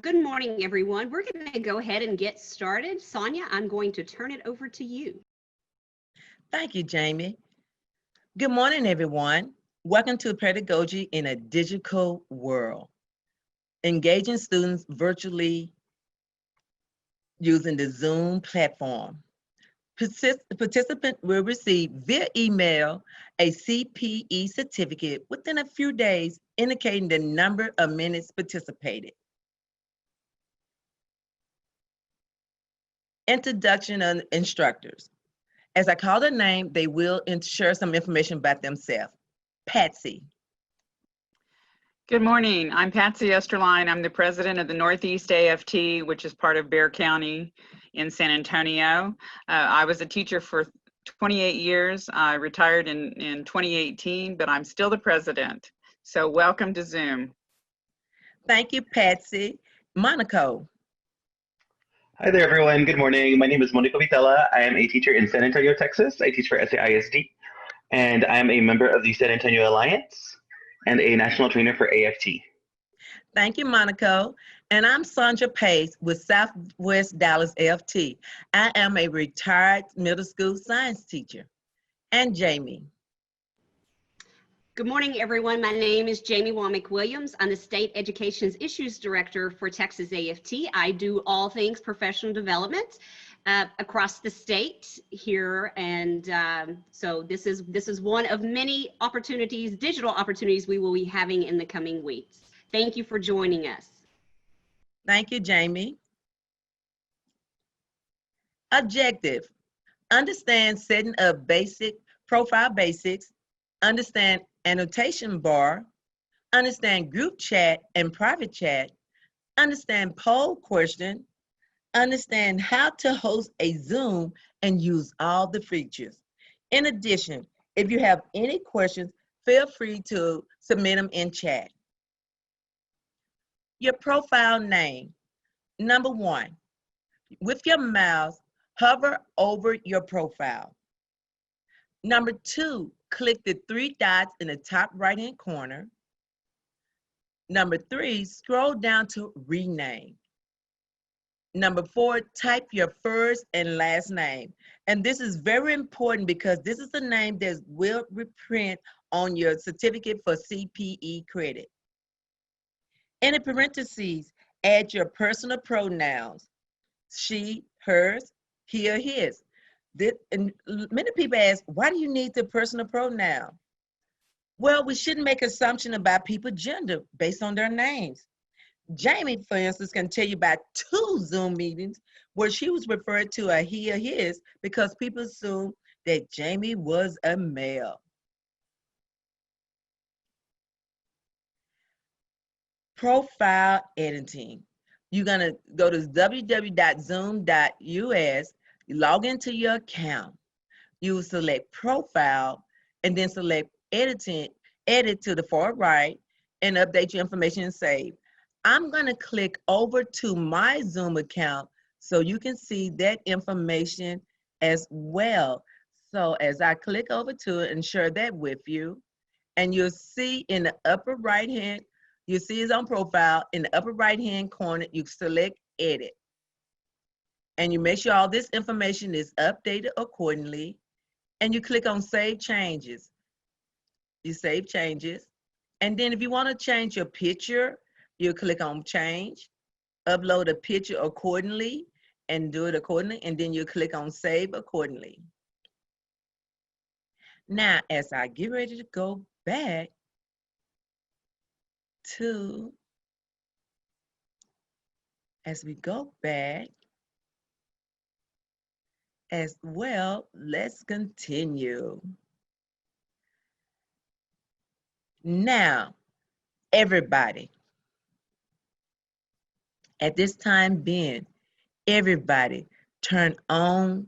Good morning, everyone. We're going to go ahead and get started. Sonia, I'm going to turn it over to you. Thank you, Jamie. Good morning, everyone. Welcome to Pedagogy in a Digital World. Engaging students virtually using the Zoom platform. Participant will receive via email a CPE certificate within a few days, indicating the number of minutes participated. Introduction of instructors. As I call their name, they will share some information about themselves. Patsy. Good morning. I'm Patsy Esterline. I'm the president of the Northeast AFT, which is part of Bexar County in San Antonio. I was a teacher for 28 years. I retired in 2018, but I'm still the president. So welcome to Zoom. Thank you, Patsy. Monaco. Hi there, everyone. Good morning. My name is Monico Vitella. I am a teacher in San Antonio, Texas. I teach for SAISD, and I'm a member of the San Antonio Alliance and a national trainer for AFT. Thank you, Monaco. And I'm Sandra Pace with Southwest Dallas AFT. I am a retired middle school science teacher. And Jamie. Good morning, everyone. My name is Jamie Womack Williams. I'm the State Education's Issues Director for Texas AFT. I do all things professional development across the state here, and so this is one of many opportunities, digital opportunities, we will be having in the coming weeks. Thank you for joining us. Thank you, Jamie. Objective: understand setting up basic profile basics, understand annotation bar, understand group chat and private chat, understand poll question, understand how to host a Zoom and use all the features. In addition, if you have any questions, feel free to submit them in chat. Your profile name. Number 1, with your mouse, hover over your profile. Number 2, click the 3 dots in the top right-hand corner. Number 3, scroll down to rename. Number 4, type your first and last name. And this is very important because this is the name that will reprint on your certificate for CPE credit. In the parentheses, add your personal pronouns: she, hers, he, or his. And many people ask, why do you need the personal pronoun? Well, we shouldn't make assumptions about people's gender based on their names. Jamie, for instance, can tell you about 2 Zoom meetings where she was referred to a he or his because people assumed that Jamie was a male. Profile editing. You're gonna go to www.zoom.us, log into your account. You will select profile and then select editing, edit to the far right and update your information and save. I'm gonna click over to my Zoom account so you can see that information as well. So as I click over to it and share that with you, and you'll see in the upper right hand, you see his own profile. In the upper right hand corner, you select edit. And you make sure all this information is updated accordingly. And you click on save changes. You save changes. And then if you want to change your picture, you click on change, upload a picture accordingly, and do it accordingly. And then you click on save accordingly. Now, as I get ready to go back to, as we go back as well, let's continue. Now, everybody, at this time being, everybody turn on,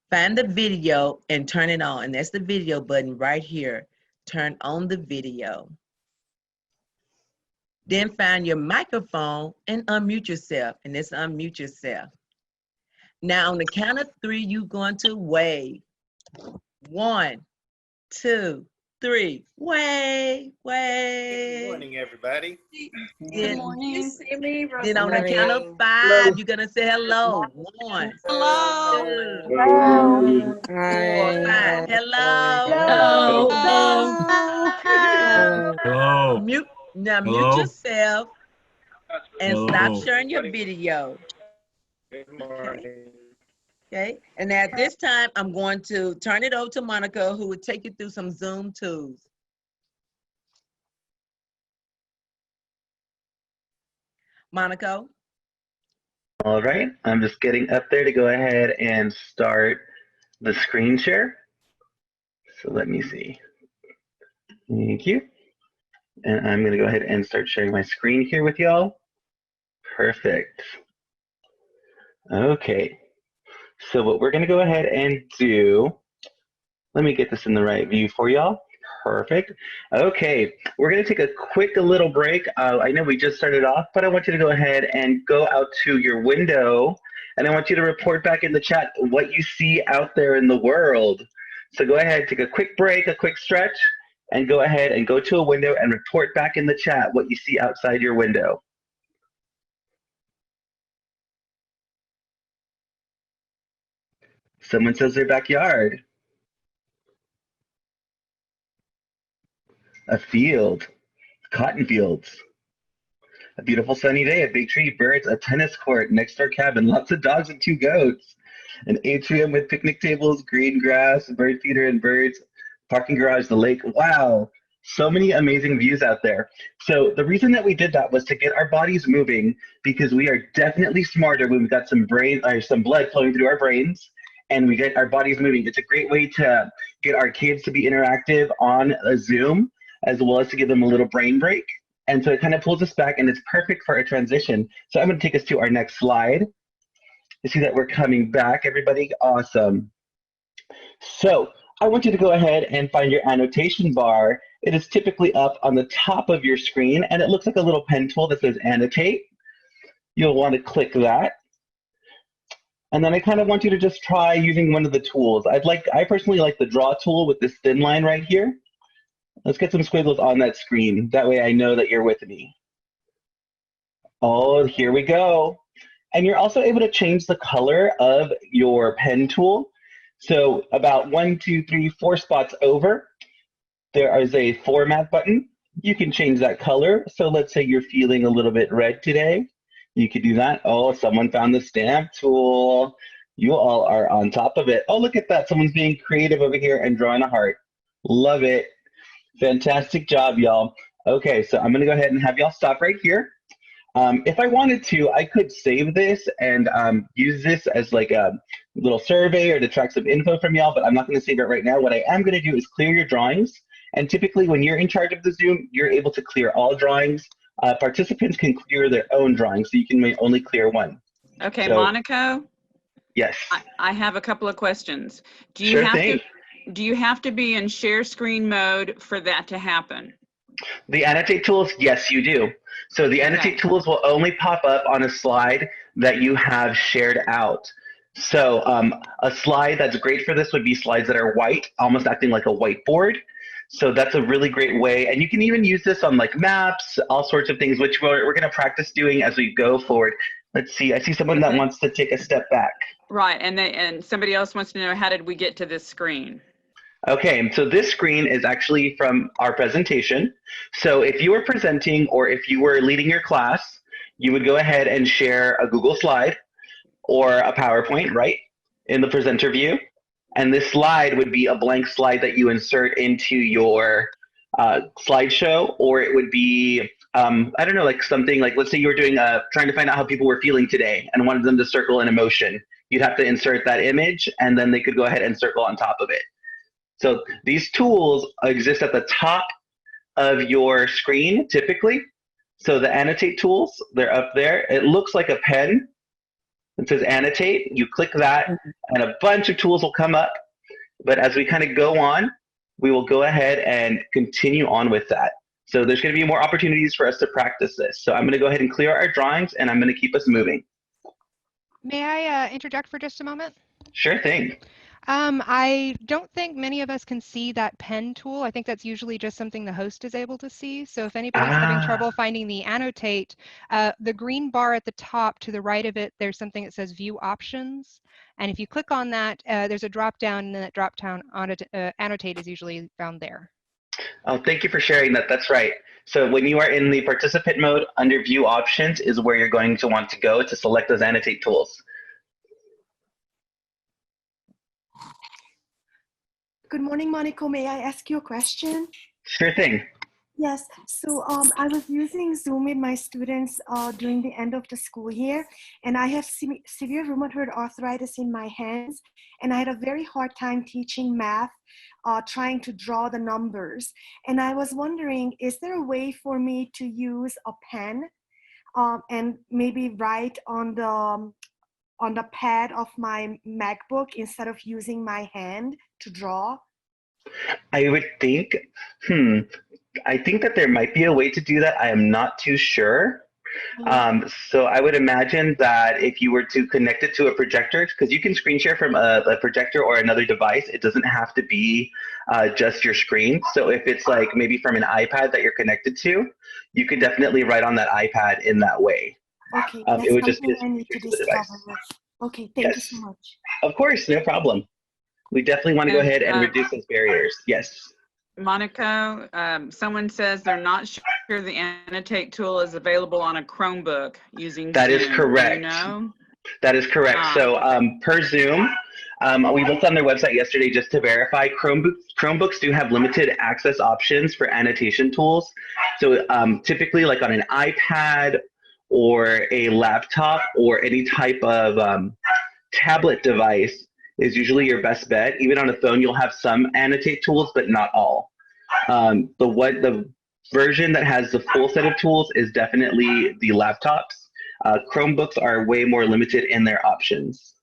find the video and turn it on. And that's the video button right here. Turn on the video. Then find your microphone and unmute yourself. And let's unmute yourself. Now on the count of 3, you're going to wave. 1, 2, 3. Way. Good morning, everybody. Good morning. You see me? Then Good on the morning. count of 5, you're gonna say hello. 1, Hello. 2, Hello. 4, 5. Hello. Hello. Hello. Mute. Now mute Hello. yourself and Hello. stop sharing your video. Good morning. Okay. And at this time, I'm going to turn it over to Monica, who will take you through some Zoom tools. Monica. All right, I'm just getting up there to go ahead and start the screen share. So let me see. Thank you. And I'm going to go ahead and start sharing my screen here with y'all. Perfect. Okay. So what we're going to go ahead and do, let me get this in the right view for y'all. Perfect. Okay, we're going to take a quick little break. I know we just started off, but I want you to go ahead and go out to your window, and I want you to report back in the chat what you see out there in the world. So go ahead, take a quick break, a quick stretch, and go ahead and go to a window and report back in the chat what you see outside your window. Someone says their backyard. A field, cotton fields. A beautiful sunny day, a big tree, birds, a tennis court, next door cabin, lots of dogs and 2 goats. An atrium with picnic tables, green grass, bird feeder and birds, parking garage, the lake. Wow, so many amazing views out there. So the reason that we did that was to get our bodies moving, because we are definitely smarter when we've got some blood flowing through our brains and we get our bodies moving. It's a great way to get our kids to be interactive on a Zoom, as well as to give them a little brain break. And so it kind of pulls us back, and it's perfect for a transition. So I'm going to take us to our next slide. You see that we're coming back, everybody? Awesome. So I want you to go ahead and find your annotation bar. It is typically up on the top of your screen, and it looks like a little pen tool that says annotate. You'll want to click that. And then I kind of want you to just try using one of the tools. I personally like the draw tool with this thin line right here. Let's get some squiggles on that screen. That way I know that you're with me. Oh, here we go. And you're also able to change the color of your pen tool. So about 1, 2, 3, 4 spots over, there is a format button. You can change that color. So let's say you're feeling a little bit red today. You could do that. Oh, someone found the stamp tool. You all are on top of it. Oh, look at that. Someone's being creative over here and drawing a heart. Love it. Fantastic job, y'all. Okay, so I'm gonna go ahead and have y'all stop right here. If I wanted to, I could save this and use this as like a little survey or to track some info from y'all, but I'm not gonna save it right now. What I am gonna do is clear your drawings. And typically when you're in charge of the Zoom, you're able to clear all drawings. Participants can clear their own drawings, so you can only clear one. Okay, So, Monica, yes. I have a couple of questions. Sure thing. Do you have to be in share screen mode for that to happen? The annotate tools, yes, you do. So the annotate tools will only pop up on a slide that you have shared out. So a slide that's great for this would be slides that are white, almost acting like a whiteboard. So that's a really great way. And you can even use this on like maps, all sorts of things, which we're going to practice doing as we go forward. Let's see, I see someone that wants to take a step back. Right, and somebody else wants to know, how did we get to this screen? Okay, so this screen is actually from our presentation. So if you were presenting or if you were leading your class, you would go ahead and share a Google slide or a PowerPoint, right, in the presenter view. And this slide would be a blank slide that you insert into your slideshow, or it would be, I don't know, like something like, let's say you were doing trying to find out how people were feeling today and wanted them to circle an emotion. You'd have to insert that image, and then they could go ahead and circle on top of it. So these tools exist at the top of your screen typically. So the annotate tools, they're up there. It looks like a pen. It says annotate. You click that and a bunch of tools will come up. But as we kind of go on, we will go ahead and continue on with that. So there's going to be more opportunities for us to practice this. So I'm going to go ahead and clear our drawings, and I'm going to keep us moving. May I interject for just a moment? Sure thing. I don't think many of us can see that pen tool. I think that's usually just something the host is able to see. So if anybody's having Ah, trouble finding the annotate, the green bar at the top to the right of it, there's something that says view options. And if you click on that, there's a drop down, and then that drop down annotate is usually found there. oh, thank you for sharing that. That's right. So when you are in the participant mode, under view options is where you're going to want to go to select those annotate tools. Good morning, Monica. May I ask you a question? Sure thing. Yes. So I was using Zoom with my students during the end of the school year, and I have severe rheumatoid arthritis in my hands, and I had a very hard time teaching math, trying to draw the numbers. And I was wondering, is there a way for me to use a pen and maybe write on the pad of my MacBook instead of using my hand to draw? I would think, I think that there might be a way to do that. I am not too sure. So I would imagine that if you were to connect it to a projector, because you can screen share from a projector or another device, it doesn't have to be just your screen. So if it's like maybe from an iPad that you're connected to, you could definitely write on that iPad in that way. Okay, It that's would just something be I need to to the discover. device. Okay, thank you Yes. so much. Of course, no problem. We definitely want to go And, ahead and reduce those barriers. Yes. Monica, someone says they're not sure the annotate tool is available on a Chromebook using That is Zoom. correct. Do you know? That is correct. Ah. So per Zoom, we looked on their website yesterday just to verify. Chromebooks do have limited access options for annotation tools. So typically like on an iPad or a laptop or any type of tablet device is usually your best bet. Even on a phone, you'll have some annotate tools, but not all. The version that has the full set of tools is definitely the laptops. Chromebooks are way more limited in their options.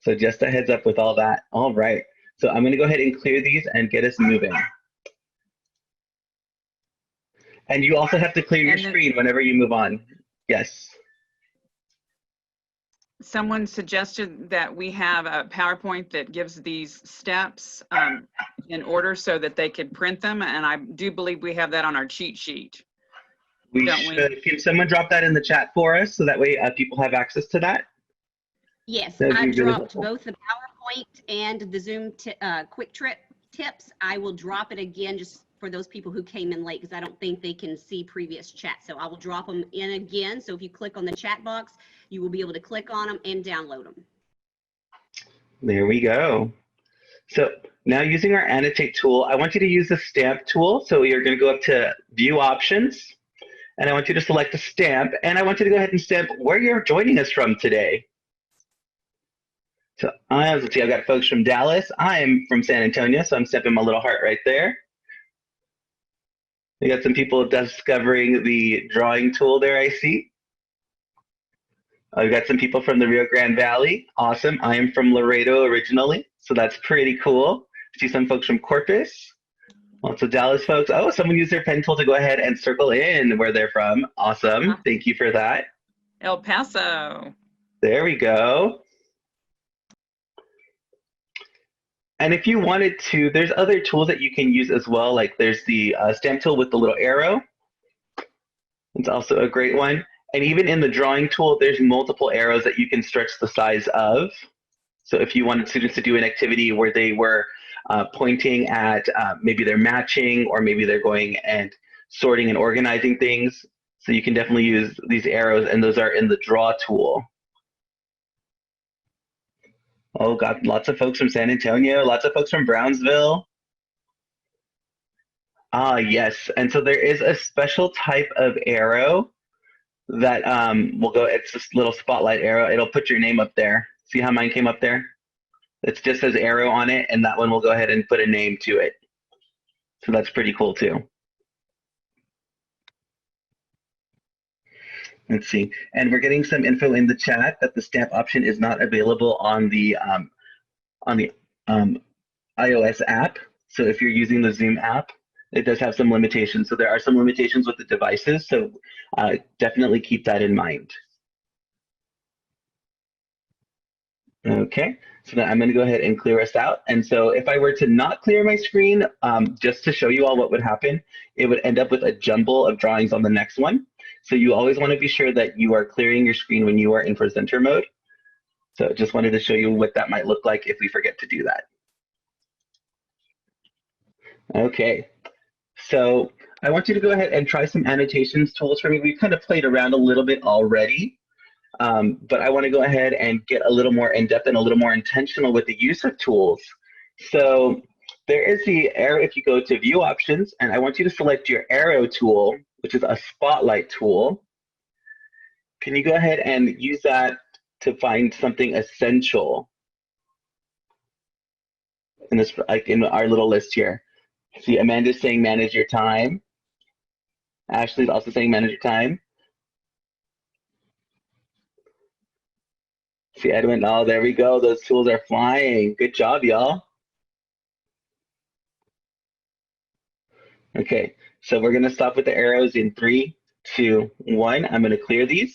So just a heads up with all that. All right. So I'm going to go ahead and clear these and get us moving. And you also have to clear your screen whenever you move on. Yes. Someone suggested that we have a PowerPoint that gives these steps in order so that they could print them. And I do believe we have that on our cheat sheet. We should. Can someone drop that in the chat for us so that way people have access to that? Yes, That'd be I really dropped helpful. both the PowerPoint and the Zoom quick trip tips. I will drop it again just for those people who came in late because I don't think they can see previous chat. So I will drop them in again. So if you click on the chat box, you will be able to click on them and download them. There we go. So now using our annotate tool, I want you to use the stamp tool. So you're going to go up to view options, and I want you to select a stamp, and I want you to go ahead and stamp where you're joining us from today. So let's see, I've got folks from Dallas. I'm from San Antonio, so I'm stamping my little heart right there. We got some people discovering the drawing tool there, I see. I've got some people from the Rio Grande Valley. Awesome. I am from Laredo originally, so that's pretty cool. See some folks from Corpus. Lots of Dallas folks. Oh, someone used their pen tool to go ahead and circle in where they're from. Awesome. Thank you for that. El Paso. There we go. And if you wanted to, there's other tools that you can use as well. Like there's the stamp tool with the little arrow. It's also a great one. And even in the drawing tool, there's multiple arrows that you can stretch the size of. So if you wanted students to do an activity where they were pointing at maybe they're matching or maybe they're going and sorting and organizing things. So you can definitely use these arrows, and those are in the draw tool. Oh, got lots of folks from San Antonio, lots of folks from Brownsville. Ah, yes. And so there is a special type of arrow that will go, it's this little spotlight arrow. It'll put your name up there. See how mine came up there? It just says arrow on it, and that one will go ahead and put a name to it. So that's pretty cool too. Let's see. And we're getting some info in the chat that the stamp option is not available on the iOS app. So if you're using the Zoom app, it does have some limitations. So there are some limitations with the devices. So definitely keep that in mind. Okay, so now I'm going to go ahead and clear us out. And so if I were to not clear my screen, just to show you all what would happen, it would end up with a jumble of drawings on the next one. So you always want to be sure that you are clearing your screen when you are in presenter mode. So just wanted to show you what that might look like if we forget to do that. Okay, so I want you to go ahead and try some annotations tools for me. We've kind of played around a little bit already. But I want to go ahead and get a little more in-depth and a little more intentional with the use of tools. So there is the arrow if you go to view options, and I want you to select your arrow tool, which is a spotlight tool. Can you go ahead and use that to find something essential in this, like in our little list here? See, Amanda's saying manage your time. Ashley's also saying manage your time. See, Edwin, oh, there we go. Those tools are flying. Good job, y'all. Okay, so we're gonna stop with the arrows in 3, 2, 1. I'm gonna clear these.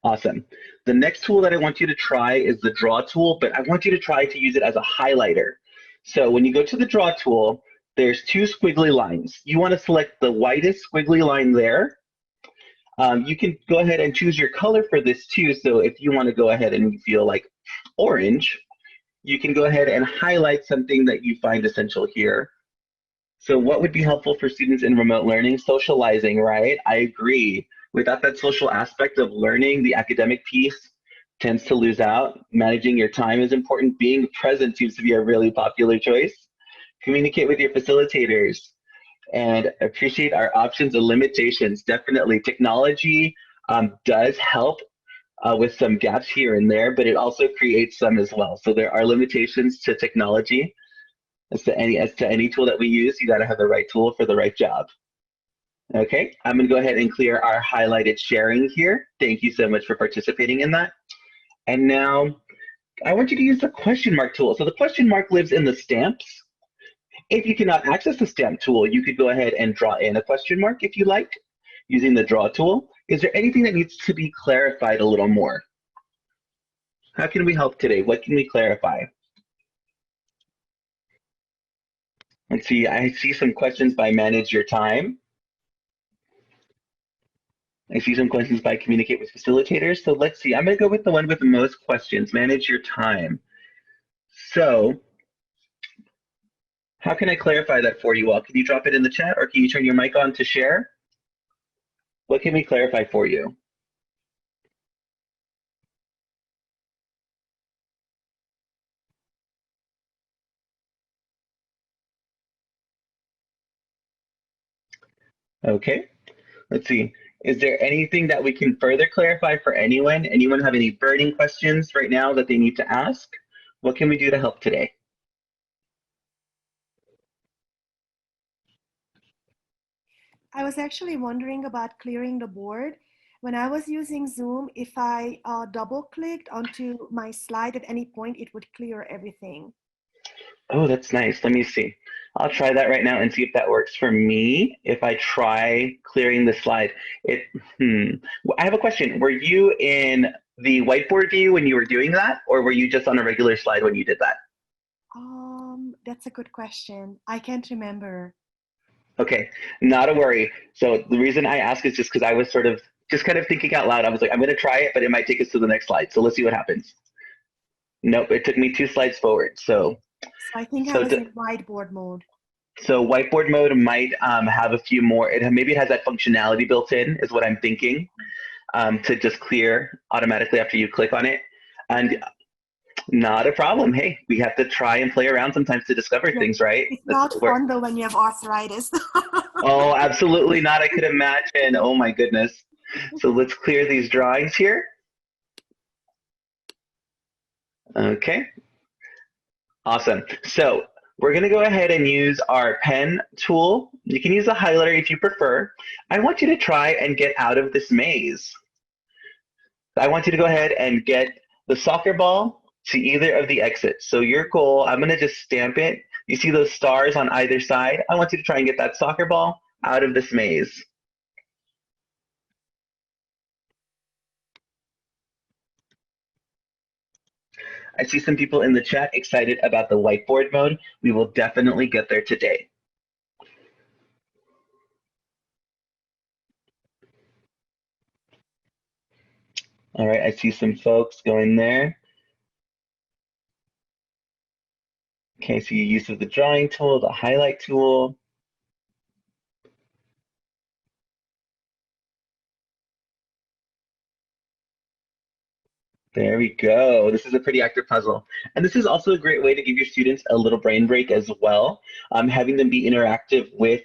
Awesome. The next tool that I want you to try is the draw tool, but I want you to try to use it as a highlighter. So when you go to the draw tool, there's 2 squiggly lines. You wanna select the whitest squiggly line there. You can go ahead and choose your color for this too. So if you want to go ahead and you feel like orange, you can go ahead and highlight something that you find essential here. So what would be helpful for students in remote learning? Socializing, right? I agree. Without that social aspect of learning, the academic piece tends to lose out. Managing your time is important. Being present seems to be a really popular choice. Communicate with your facilitators. And appreciate our options and limitations. Definitely, technology does help with some gaps here and there, but it also creates some as well. So there are limitations to technology. As to any tool that we use, you got to have the right tool for the right job. Okay, I'm going to go ahead and clear our highlighted sharing here. Thank you so much for participating in that. And now I want you to use the question mark tool. So the question mark lives in the stamps. If you cannot access the stamp tool, you could go ahead and draw in a question mark if you like, using the draw tool. Is there anything that needs to be clarified a little more? How can we help today? What can we clarify? Let's see, I see some questions by manage your time. I see some questions by communicate with facilitators. So let's see, I'm gonna go with the one with the most questions, manage your time. So, how can I clarify that for you all? Can you drop it in the chat or can you turn your mic on to share? What can we clarify for you? Okay, let's see. Is there anything that we can further clarify for anyone? Anyone have any burning questions right now that they need to ask? What can we do to help today? I was actually wondering about clearing the board. When I was using Zoom, if I double clicked onto my slide at any point, it would clear everything. Oh, that's nice. Let me see. I'll try that right now and see if that works for me. If I try clearing the slide, I have a question. Were you in the whiteboard view when you were doing that, or were you just on a regular slide when you did that? That's a good question. I can't remember. Okay, not a worry. So the reason I ask is just because I was sort of just kind of thinking out loud. I was like, I'm going to try it, but it might take us to the next slide. So let's see what happens. Nope, it took me 2 slides forward. So I think I was in whiteboard mode. So whiteboard mode might have a few more. Maybe it has that functionality built in, is what I'm thinking, to just clear automatically after you click on it. And not a problem. Hey, we have to try and play around sometimes to discover things, right? It's not fun though when you have arthritis. Oh, absolutely not. I could imagine. Oh my goodness. So let's clear these drawings here. Okay. Awesome. So we're going to go ahead and use our pen tool. You can use a highlighter if you prefer. I want you to try and get out of this maze. I want you to go ahead and get the soccer ball to either of the exits. So your goal, I'm going to just stamp it. You see those stars on either side? I want you to try and get that soccer ball out of this maze. I see some people in the chat excited about the whiteboard mode. We will definitely get there today. All right, I see some folks going there. Okay, so your use of the drawing tool, the highlight tool. There we go. This is a pretty active puzzle. And this is also a great way to give your students a little brain break as well. Having them be interactive with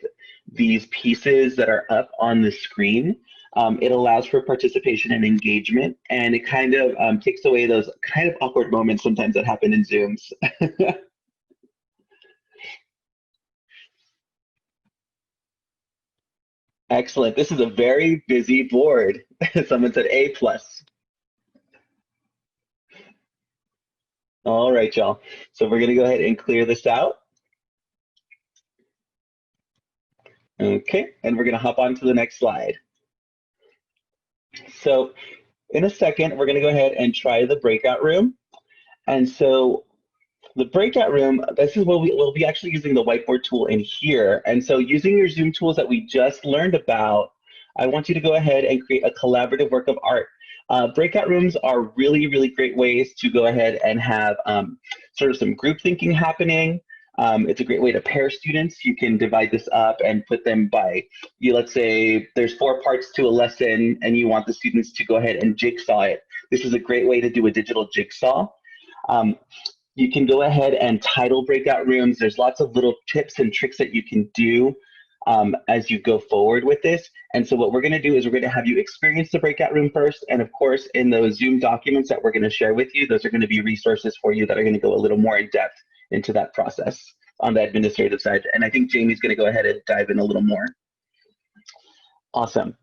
these pieces that are up on the screen. It allows for participation and engagement, and it kind of takes away those kind of awkward moments sometimes that happen in Zooms. Excellent. This is a very busy board. Someone said A+. All right, y'all. So we're going to go ahead and clear this out. Okay, and we're going to hop on to the next slide. So in a second, we're going to go ahead and try the breakout room. And so the breakout room, this is where we'll be actually using the whiteboard tool in here. And so using your Zoom tools that we just learned about, I want you to go ahead and create a collaborative work of art. Breakout rooms are really, really great ways to go ahead and have sort of some group thinking happening. It's a great way to pair students. You can divide this up and put them by, let's say there's 4 parts to a lesson and you want the students to go ahead and jigsaw it. This is a great way to do a digital jigsaw. You can go ahead and title breakout rooms. There's lots of little tips and tricks that you can do as you go forward with this. And so what we're gonna do is we're gonna have you experience the breakout room first. And of course, in those Zoom documents that we're gonna share with you, those are gonna be resources for you that are gonna go a little more in depth into that process on the administrative side. And I think Jamie's gonna go ahead and dive in a little more. Awesome.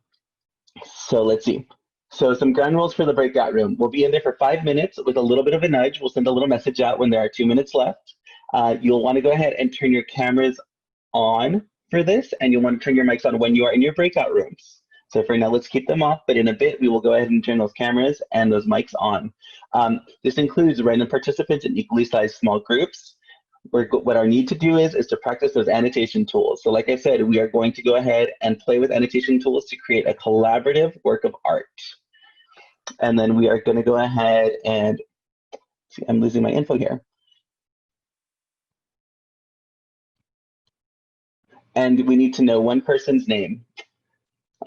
So let's see. So some ground rules for the breakout room. We'll be in there for 5 minutes with a little bit of a nudge. We'll send a little message out when there are 2 minutes left. You'll wanna go ahead and turn your cameras on for this, and you'll want to turn your mics on when you are in your breakout rooms. So for now, let's keep them off, but in a bit, we will go ahead and turn those cameras and those mics on. This includes random participants in equally sized small groups. What our need to do is to practice those annotation tools. So like I said, we are going to go ahead and play with annotation tools to create a collaborative work of art. And then we are going to go ahead and, see, I'm losing my info here. And we need to know one person's name.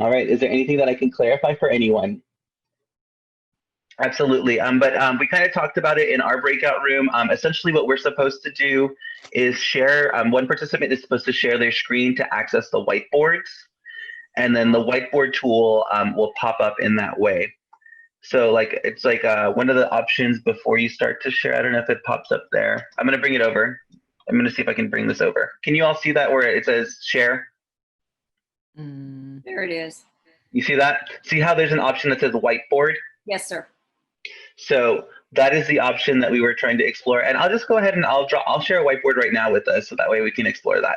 All right, is there anything that I can clarify for anyone? Absolutely, but we kind of talked about it in our breakout room. Essentially what we're supposed to do is share, one participant is supposed to share their screen to access the whiteboards, and then the whiteboard tool will pop up in that way. So like, it's like one of the options before you start to share, I don't know if it pops up there. I'm gonna bring it over. I'm gonna see if I can bring this over. Can you all see that where it says share? There it is. You see that? See how there's an option that says whiteboard? Yes, sir. So that is the option that we were trying to explore. And I'll just go ahead and I'll share a whiteboard right now with us so that way we can explore that.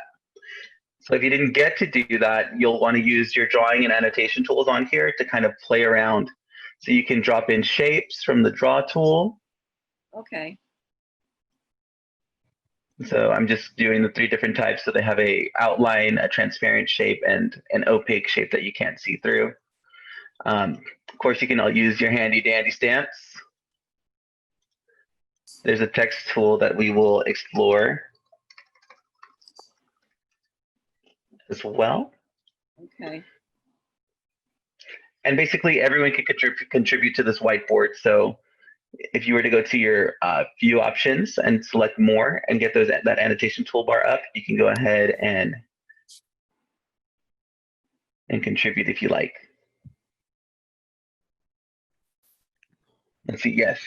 So if you didn't get to do that, you'll want to use your drawing and annotation tools on here to kind of play around. So you can drop in shapes from the draw tool. Okay. So I'm just doing the 3 different types. So they have a outline, a transparent shape, and an opaque shape that you can't see through. Of course, you can all use your handy dandy stamps. There's a text tool that we will explore as well. Okay. And basically everyone can contribute to this whiteboard. So if you were to go to your view options and select more and get that annotation toolbar up, you can go ahead and contribute if you like. Let's see, yes.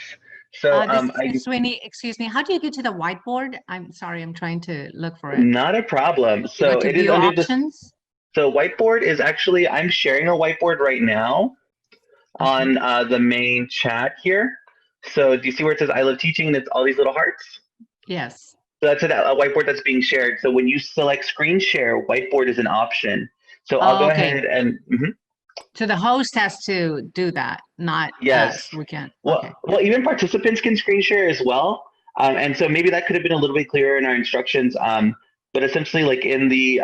So Sweeney, excuse me, how do you get to the whiteboard? I'm sorry, I'm trying to look for it. Not a problem. So it is under options. So whiteboard is actually, I'm sharing a whiteboard right now on the main chat here. So do you see where it says I love teaching and it's all these little hearts? Yes. So that's a whiteboard that's being shared. So when you select screen share, whiteboard is an option. So I'll go ahead and So the host has to do that, not Yes. us. We can't. Well, Okay. well, even participants can screen share as well. And so maybe that could have been a little bit clearer in our instructions. But essentially, like in the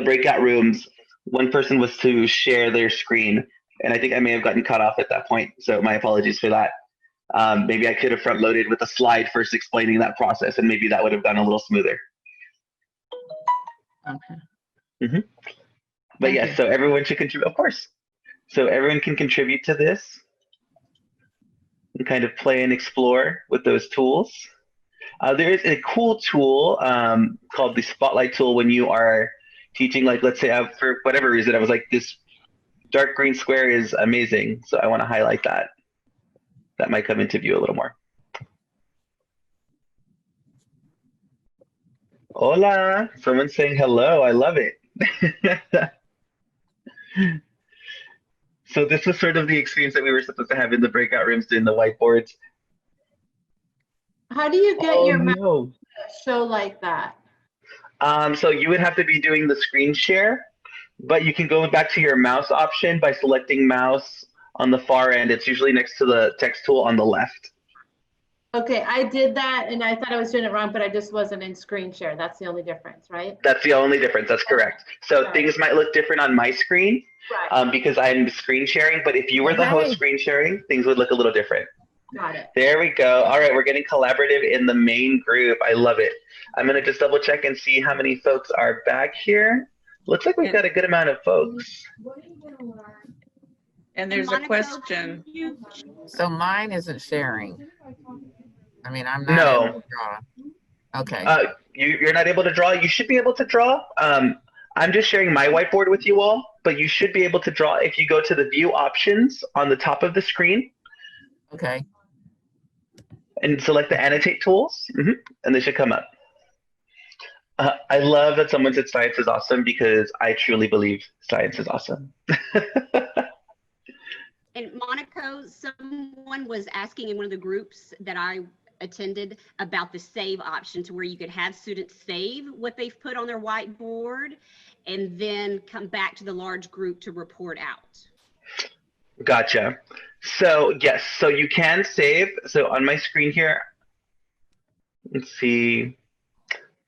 breakout rooms, one person was to share their screen, and I think I may have gotten cut off at that point. So my apologies for that. Maybe I could have front loaded with a slide first explaining that process, and maybe that would have gone a little smoother. Okay. But Thank yes, you. so everyone should contribute, of course. So everyone can contribute to this and kind of play and explore with those tools. There is a cool tool called the Spotlight tool when you are teaching, like, let's say for whatever reason, I was like, this dark green square is amazing. So I want to highlight that. That might come into view a little more. Hola, someone's saying hello. I love it. So this was sort of the experience that we were supposed to have in the breakout rooms doing the whiteboards. How do you get your mouse No. to show like that? So you would have to be doing the screen share, but you can go back to your mouse option by selecting mouse on the far end. It's usually next to the text tool on the left. Okay, I did that and I thought I was doing it wrong, but I just wasn't in screen share. That's the only difference, right? That's the only difference. That's correct. So things might look different on my screen because I'm screen sharing, but if you were the host screen sharing, things would look a little different. Got it. There we go. All right, we're getting collaborative in the main group. I love it. I'm going to just double check and see how many folks are back here. Looks like we've got a good amount of folks. And there's a question. So mine isn't sharing. I mean, I'm not No. able to draw. Okay. You're not able to draw. You should be able to draw. I'm just sharing my whiteboard with you all, but you should be able to draw if you go to the view options on the top of the screen. Okay. And select the annotate tools, and they should come up. I love that someone said science is awesome because I truly believe science is awesome. And Monaco, someone was asking in one of the groups that I attended about the save option to where you could have students save what they've put on their whiteboard and then come back to the large group to report out. Gotcha. So yes, so you can save. So on my screen here, let's see.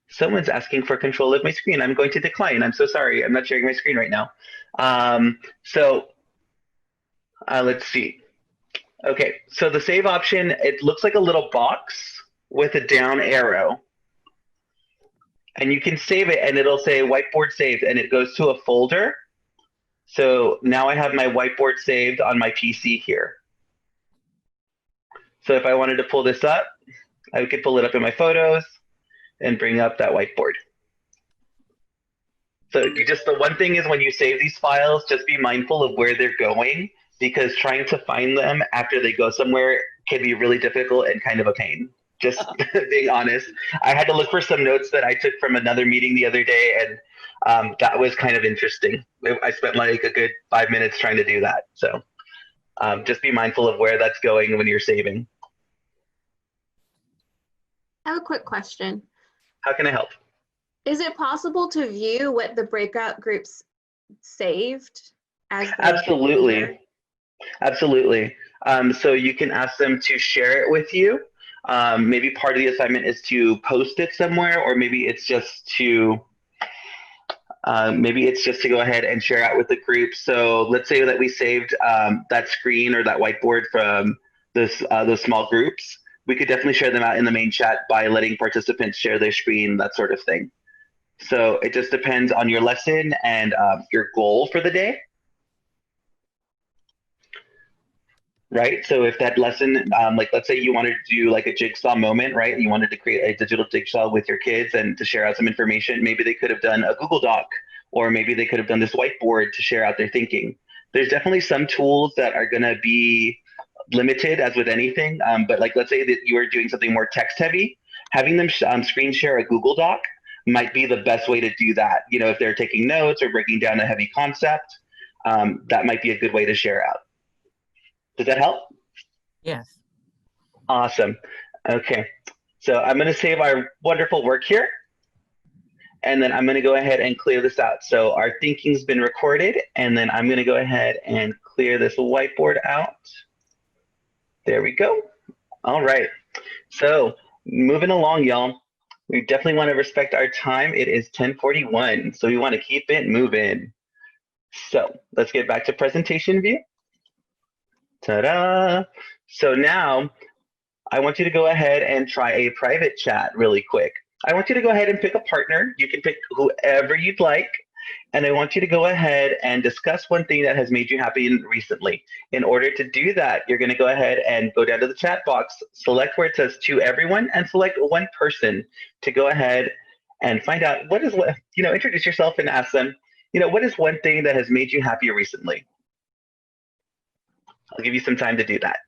Someone's asking for control of my screen. I'm going to decline. I'm so sorry. I'm not sharing my screen right now. Let's see. Okay, so the save option, it looks like a little box with a down arrow. And you can save it and it'll say whiteboard saved and it goes to a folder. So now I have my whiteboard saved on my PC here. So if I wanted to pull this up, I could pull it up in my photos and bring up that whiteboard. So the one thing is when you save these files, just be mindful of where they're going because trying to find them after they go somewhere can be really difficult and kind of a pain. Just being honest. I had to look for some notes that I took from another meeting the other day and that was kind of interesting. I spent like a good 5 minutes trying to do that. So just be mindful of where that's going when you're saving. I have a quick question. How can I help? Is it possible to view what the breakout groups saved? Absolutely. Absolutely. So you can ask them to share it with you. Maybe part of the assignment is to post it somewhere, or maybe it's just to go ahead and share out with the group. So let's say that we saved that screen or that whiteboard from those small groups. We could definitely share them out in the main chat by letting participants share their screen, that sort of thing. So it just depends on your lesson and your goal for the day. Right? So if that lesson, like let's say you wanted to do like a jigsaw moment, right? You wanted to create a digital jigsaw with your kids and to share out some information, maybe they could have done a Google Doc, or maybe they could have done this whiteboard to share out their thinking. There's definitely some tools that are gonna be limited as with anything, but like let's say that you are doing something more text heavy, having them screen share a Google Doc might be the best way to do that. You know, if they're taking notes or breaking down a heavy concept, that might be a good way to share out. Does that help? Yes. Awesome. Okay. So I'm going to save our wonderful work here. and then I'm going to go ahead and clear this out. So our thinking's been recorded, and then I'm going to go ahead and clear this whiteboard out. There we go. All right. So moving along, y'all. We definitely want to respect our time. It is 10:41, so we want to keep it moving. So let's get back to presentation view. Ta-da! So now I want you to go ahead and try a private chat really quick. I want you to go ahead and pick a partner. You can pick whoever you'd like. And I want you to go ahead and discuss one thing that has made you happy recently. In order to do that, you're going to go ahead and go down to the chat box, select where it says to everyone, and select one person to go ahead and find out introduce yourself and ask them, what is one thing that has made you happy recently? I'll give you some time to do that.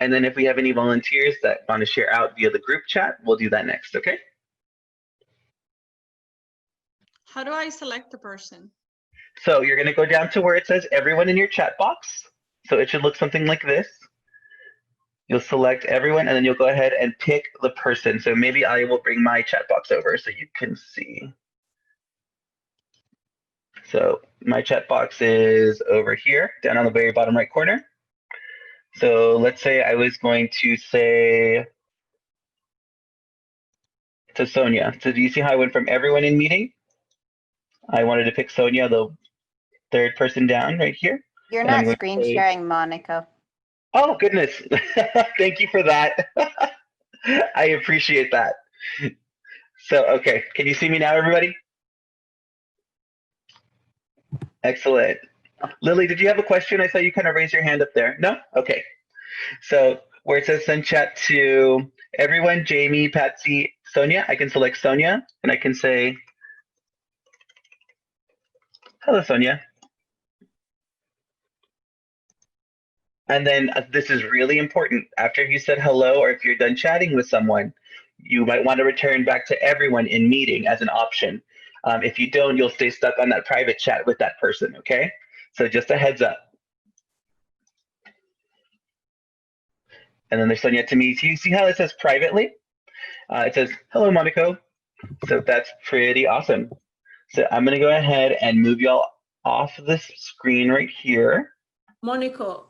And then if we have any volunteers that want to share out via the group chat, we'll do that next, okay? How do I select the person? So you're going to go down to where it says everyone in your chat box. So it should look something like this. You'll select everyone, and then you'll go ahead and pick the person. So maybe I will bring my chat box over so you can see. So my chat box is over here, down on the very bottom right corner. So let's say I was going to say to Sonia. So do you see how I went from everyone in meeting? I wanted to pick Sonia, the third person down right here. You're And I'm not going to screen say- sharing, Monica. Oh, goodness. Thank you for that. I appreciate that. So, okay. Can you see me now, everybody? Excellent. Lily, did you have a question? I saw you kind of raise your hand up there. No? Okay. So where it says send chat to everyone, Jamie, Patsy, Sonia, I can select Sonia and I can say, hello, Sonia. And then this is really important. After you said hello, or if you're done chatting with someone, you might want to return back to everyone in meeting as an option. If you don't, you'll stay stuck on that private chat with that person, okay? So just a heads up. And then there's Sonia to me. So you see how it says privately? It says, hello, Monaco. So that's pretty awesome. So I'm going to go ahead and move y'all off this screen right here. Monica,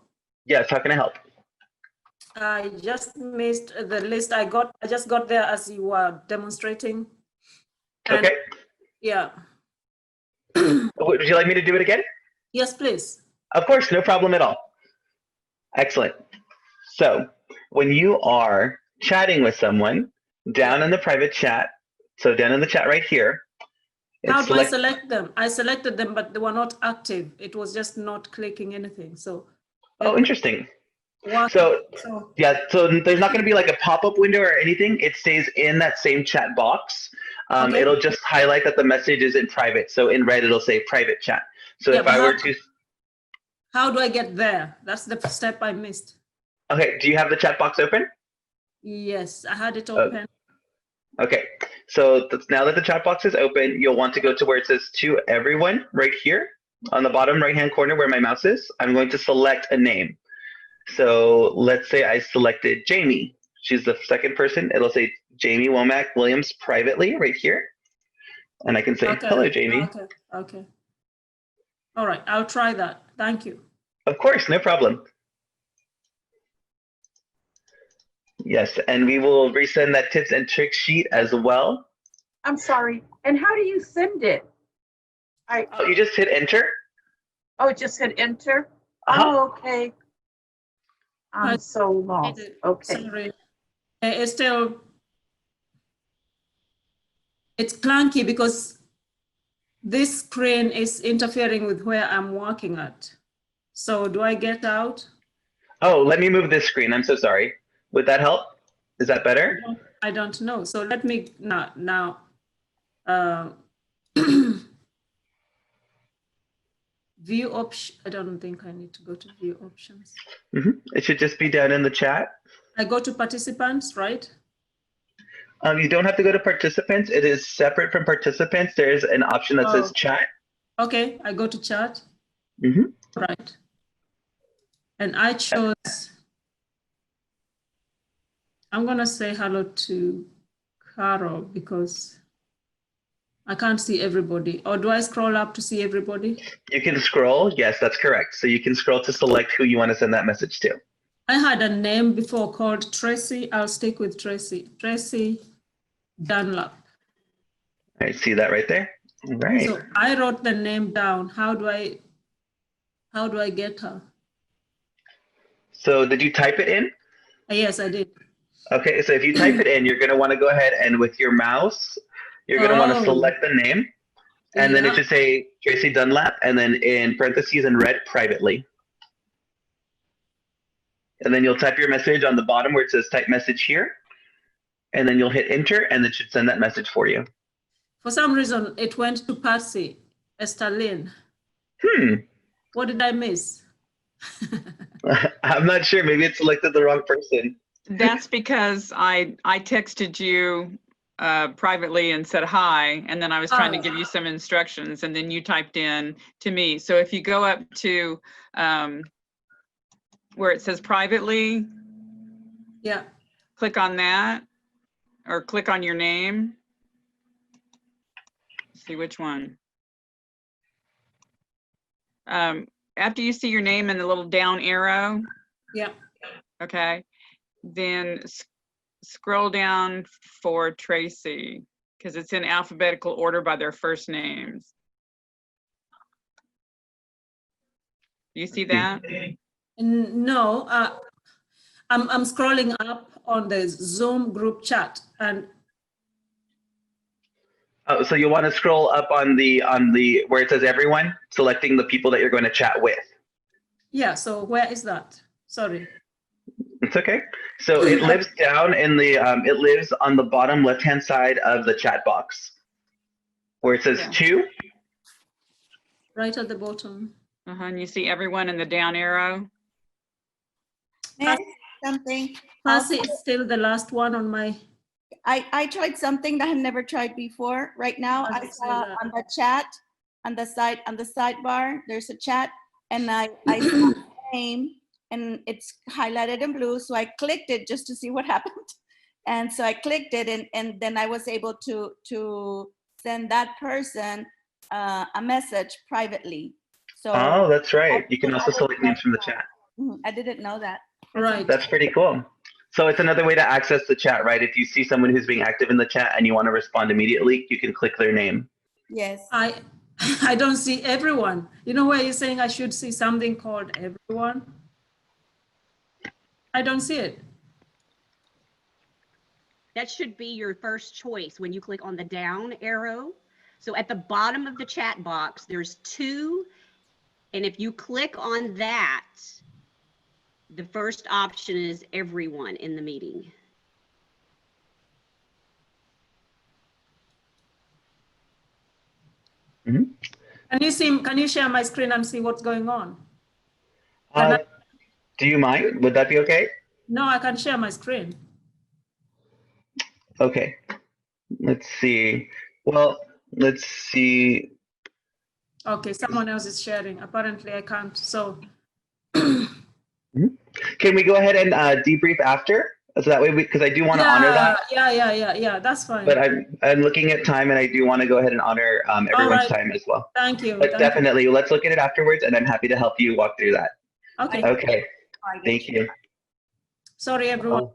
Yes, how can I help? I just missed the list. I just got there as you were demonstrating. And Okay. yeah. Would you like me to do it again? Yes, please. Of course, no problem at all. Excellent. So when you are chatting with someone down in the private chat, so down in the chat right here. How do I select them? I selected them, but they were not active. It was just not clicking anything. So. Oh, interesting. So yeah, so there's not going to be like a pop-up window or anything. It stays in that same chat box. Okay. It'll just highlight that the message is in private. So in red, it'll say private chat. So Yeah, if I were to. How do I get there? That's the step I missed. Okay, do you have the chat box open? Yes, I had it open. Okay, so now that the chat box is open, you'll want to go to where it says to everyone right here on the bottom right-hand corner where my mouse is. I'm going to select a name. So let's say I selected Jamie. She's the second person. It'll say Jamie Womack Williams privately right here. And I can say, hello, Jamie. Okay. All right, I'll try that. Thank you. Of course, no problem. Yes, and we will resend that tips and tricks sheet as well. I'm sorry. And how do you send it? Oh, you just hit enter. Oh, it just hit enter? Oh, okay. I'm so lost. Okay. Sorry. It's still, it's clunky because this screen is interfering with where I'm working at. So do I get out? Oh, let me move this screen. I'm so sorry. Would that help? Is that better? I don't know. So let me now view option. I don't think I need to go to view options. It should just be down in the chat. I go to participants, right? You don't have to go to participants. It is separate from participants. There's an option that says chat. Okay, I go to chat. Right. And I chose I'm gonna say hello to Carol because I can't see everybody. Or do I scroll up to see everybody? You can scroll. Yes, that's correct. So you can scroll to select who you want to send that message to. I had a name before called Tracy. I'll stick with Tracy. Tracy Dunlap. I see that right there. All right. So I wrote the name down. How do I get her? So did you type it in? Yes, I did. Okay, so if you type it in, you're going to want to go ahead and with your mouse, you're going to want to select the name. And then it should say Tracy Dunlap, and then in parentheses in red, privately. And then you'll type your message on the bottom where it says type message here. And then you'll hit enter, and it should send that message for you. For some reason, it went to Patsy, Estalin. What did I miss? I'm not sure. Maybe it selected the wrong person. That's because I texted you privately and said hi, and then I was trying to give you some instructions, and then you typed in to me. So if you go up to where it says privately, yeah, click on that, or click on your name. See which one. After you see your name and the little down arrow, yeah, okay, then scroll down for Tracy, because it's in alphabetical order by their first names. You see that? No, I'm scrolling up on the Zoom group chat, and Oh, so you want to scroll up on the where it says everyone, selecting the people that you're going to chat with. yeah. So where is that? Sorry. It's okay. So it lives down in the it lives on the bottom left-hand side of the chat box, where it says two. Right at the bottom. And you see everyone in the down arrow. Something. Patsy is still the last one on my. I tried something that I had never tried before. Right now, I saw on the chat, on the sidebar, there's a chat, and I saw the name, and it's highlighted in blue. So I clicked it just to see what happened, and so I clicked it, and then I was able to send that person a message privately. So Oh, that's right. You can also select names from the chat. I didn't know that. Right. That's pretty cool. So it's another way to access the chat, right? If you see someone who's being active in the chat and you want to respond immediately, you can click their name. Yes. I don't see everyone. You know where you're saying I should see something called everyone? I don't see it. That should be your first choice when you click on the down arrow. So at the bottom of the chat box, there's two. And if you click on that, the first option is everyone in the meeting. Can you share my screen and see what's going on? Do you mind? Would that be okay? No, I can share my screen. Okay. Let's see. Well, let's see. Okay, someone else is sharing. Apparently I can't, so. Can we go ahead and debrief after? So that way, because I do want to honor that. Yeah, that's fine. But I'm looking at time, and I do want to go ahead and honor everyone's time as well. Thank you. But definitely, let's look at it afterwards, and I'm happy to help you walk through that. Okay. Okay. Thank you. Sorry, everyone.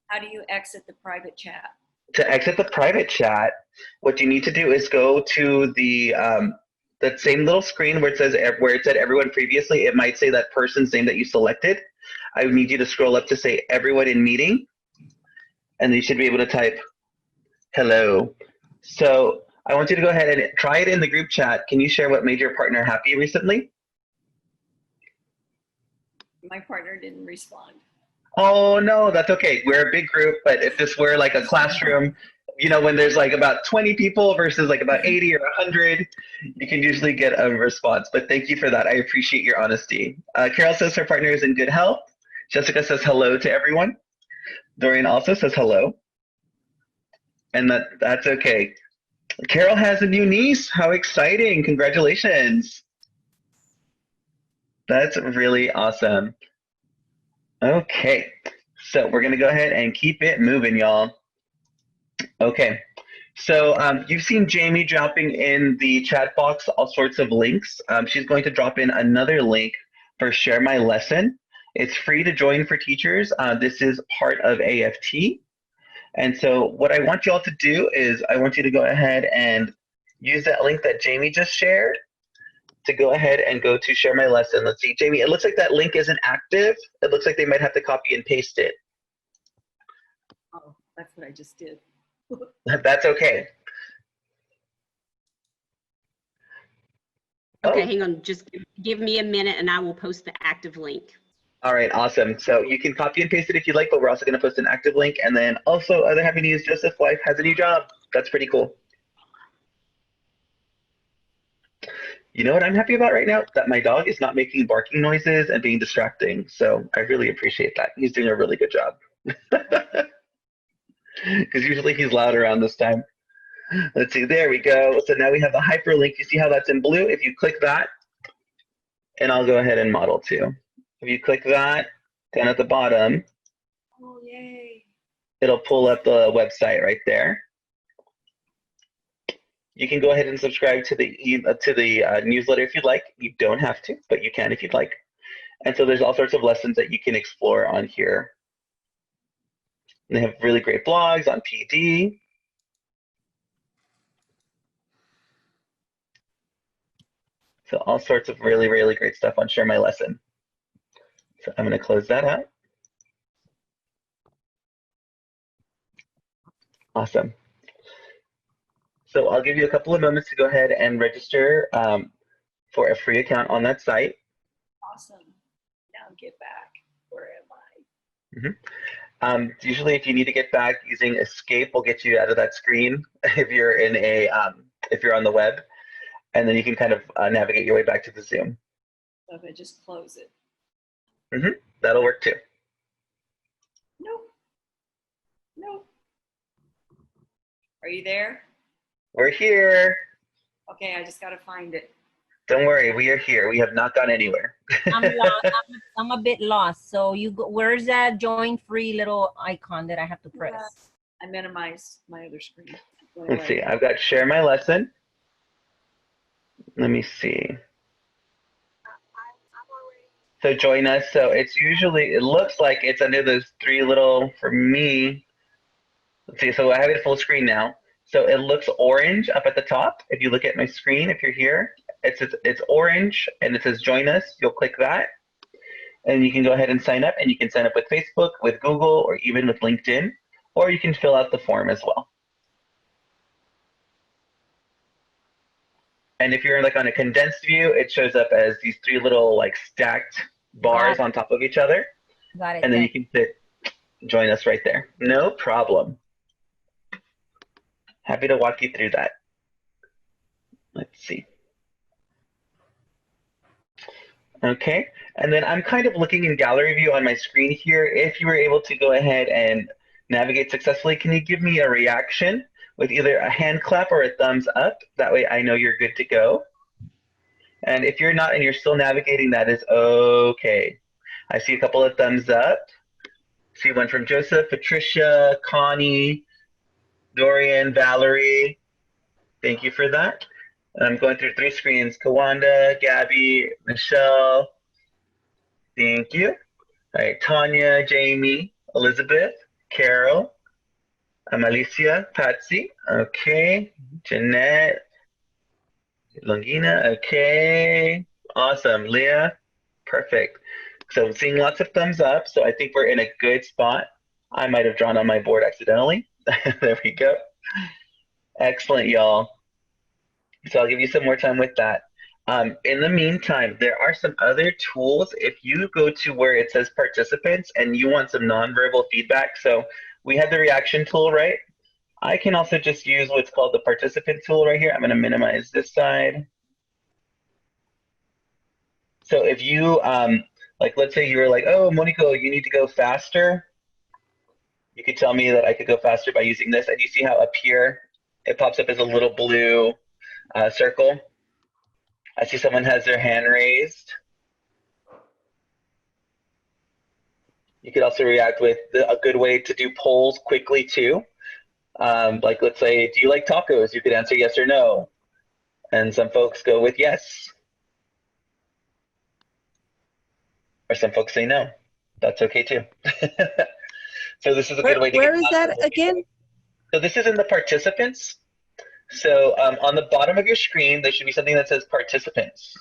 How do you exit the private chat? To exit the private chat, what you need to do is go to the that same little screen where it says where it said everyone previously. It might say that person's name that you selected. I would need you to scroll up to say everyone in meeting, and you should be able to type hello. So I want you to go ahead and try it in the group chat. Can you share what made your partner happy recently? My partner didn't respond. Oh no, that's okay. We're a big group, but if this were like a classroom, you know, when there's like about 20 people versus like about 80 or 100, you can usually get a response. But thank you for that. I appreciate your honesty. Carol says her partner is in good health. Jessica says hello to everyone. Dorian also says hello. And that's okay. Carol has a new niece. How exciting. Congratulations. That's really awesome. Okay. So we're gonna go ahead and keep it moving, y'all. Okay, so you've seen Jamie dropping in the chat box all sorts of links. She's going to drop in another link for Share My Lesson. It's free to join for teachers. This is part of AFT. And so what I want you all to do is I want you to go ahead and use that link that Jamie just shared to go ahead and go to Share My Lesson. Let's see, Jamie, it looks like that link isn't active. It looks like they might have to copy and paste it. Oh, that's what I just did. That's okay. Okay, Oh. hang on. Just give me a minute and I will post the active link. All right, awesome. So you can copy and paste it if you like, but we're also going to post an active link. And then also, other happy news, Joseph's wife has a new job. That's pretty cool. You know what I'm happy about right now? That my dog is not making barking noises and being distracting. So I really appreciate that. He's doing a really good job. Because usually he's loud around this time. Let's see, there we go. So now we have the hyperlink. You see how that's in blue? If you click that, and I'll go ahead and model too. If you click that down at the bottom, Oh, yay. it'll pull up the website right there. You can go ahead and subscribe to the newsletter if you'd like. You don't have to, but you can if you'd like. And so there's all sorts of lessons that you can explore on here. And they have really great blogs on PD. So all sorts of really, really great stuff on Share My Lesson. So I'm going to close that out. Awesome. So I'll give you a couple of moments to go ahead and register for a free account on that site. Awesome. Now get back. Where am I? Usually if you need to get back, using escape will get you out of that screen if you're in a if you're on the web, and then you can kind of navigate your way back to the Zoom. So if I just close it. That'll work too. Nope. Nope. Are you there? We're here. Okay, I just got to find it. Don't worry, we are here. We have not gone anywhere. I'm lost. I'm a bit lost. So you go, where's that join free little icon that I have to press? I minimized my other screen. Let's see. I've got Share My Lesson. Let me see. So join us. So it's usually, it looks like it's under those three little, for me. Let's see. So I have it full screen now. So it looks orange up at the top. If you look at my screen, if you're here, it's orange and it says join us. You'll click that and you can go ahead and sign up, and you can sign up with Facebook, with Google, or even with LinkedIn, or you can fill out the form as well. And if you're like on a condensed view, it shows up as these three little like stacked bars on top of each other. Got it. And then you can click join us right there. No problem. Happy to walk you through that. Let's see. Okay, and then I'm kind of looking in gallery view on my screen here. If you were able to go ahead and navigate successfully, can you give me a reaction with either a hand clap or a thumbs up? That way I know you're good to go. And if you're not and you're still navigating, that is okay. I see a couple of thumbs up. See one from Joseph, Patricia, Connie, Dorian, Valerie. Thank you for that. And I'm going through three screens. Kawanda, Gabby, Michelle. Thank you. All right, Tanya, Jamie, Elizabeth, Carol, Alicia, Patsy. Okay. Jeanette, Longina. Okay. Awesome. Leah. Perfect. So I'm seeing lots of thumbs up. So I think we're in a good spot. I might have drawn on my board accidentally. There we go. Excellent, y'all. So I'll give you some more time with that. In the meantime, there are some other tools. If you go to where it says participants and you want some nonverbal feedback, so we had the reaction tool, right? I can also just use what's called the participant tool right here. I'm going to minimize this side. So if you, like, let's say you were like, oh, Monico, you need to go faster. You could tell me that I could go faster by using this. And you see how up here, it pops up as a little blue circle. I see someone has their hand raised. You could also react with a good way to do polls quickly too. Like let's say, do you like tacos? You could answer yes or no. And some folks go with yes. Or some folks say no. That's okay too. So this is a good way to Where get is that again? So this is in the participants. So on the bottom of your screen, there should be something that says participants.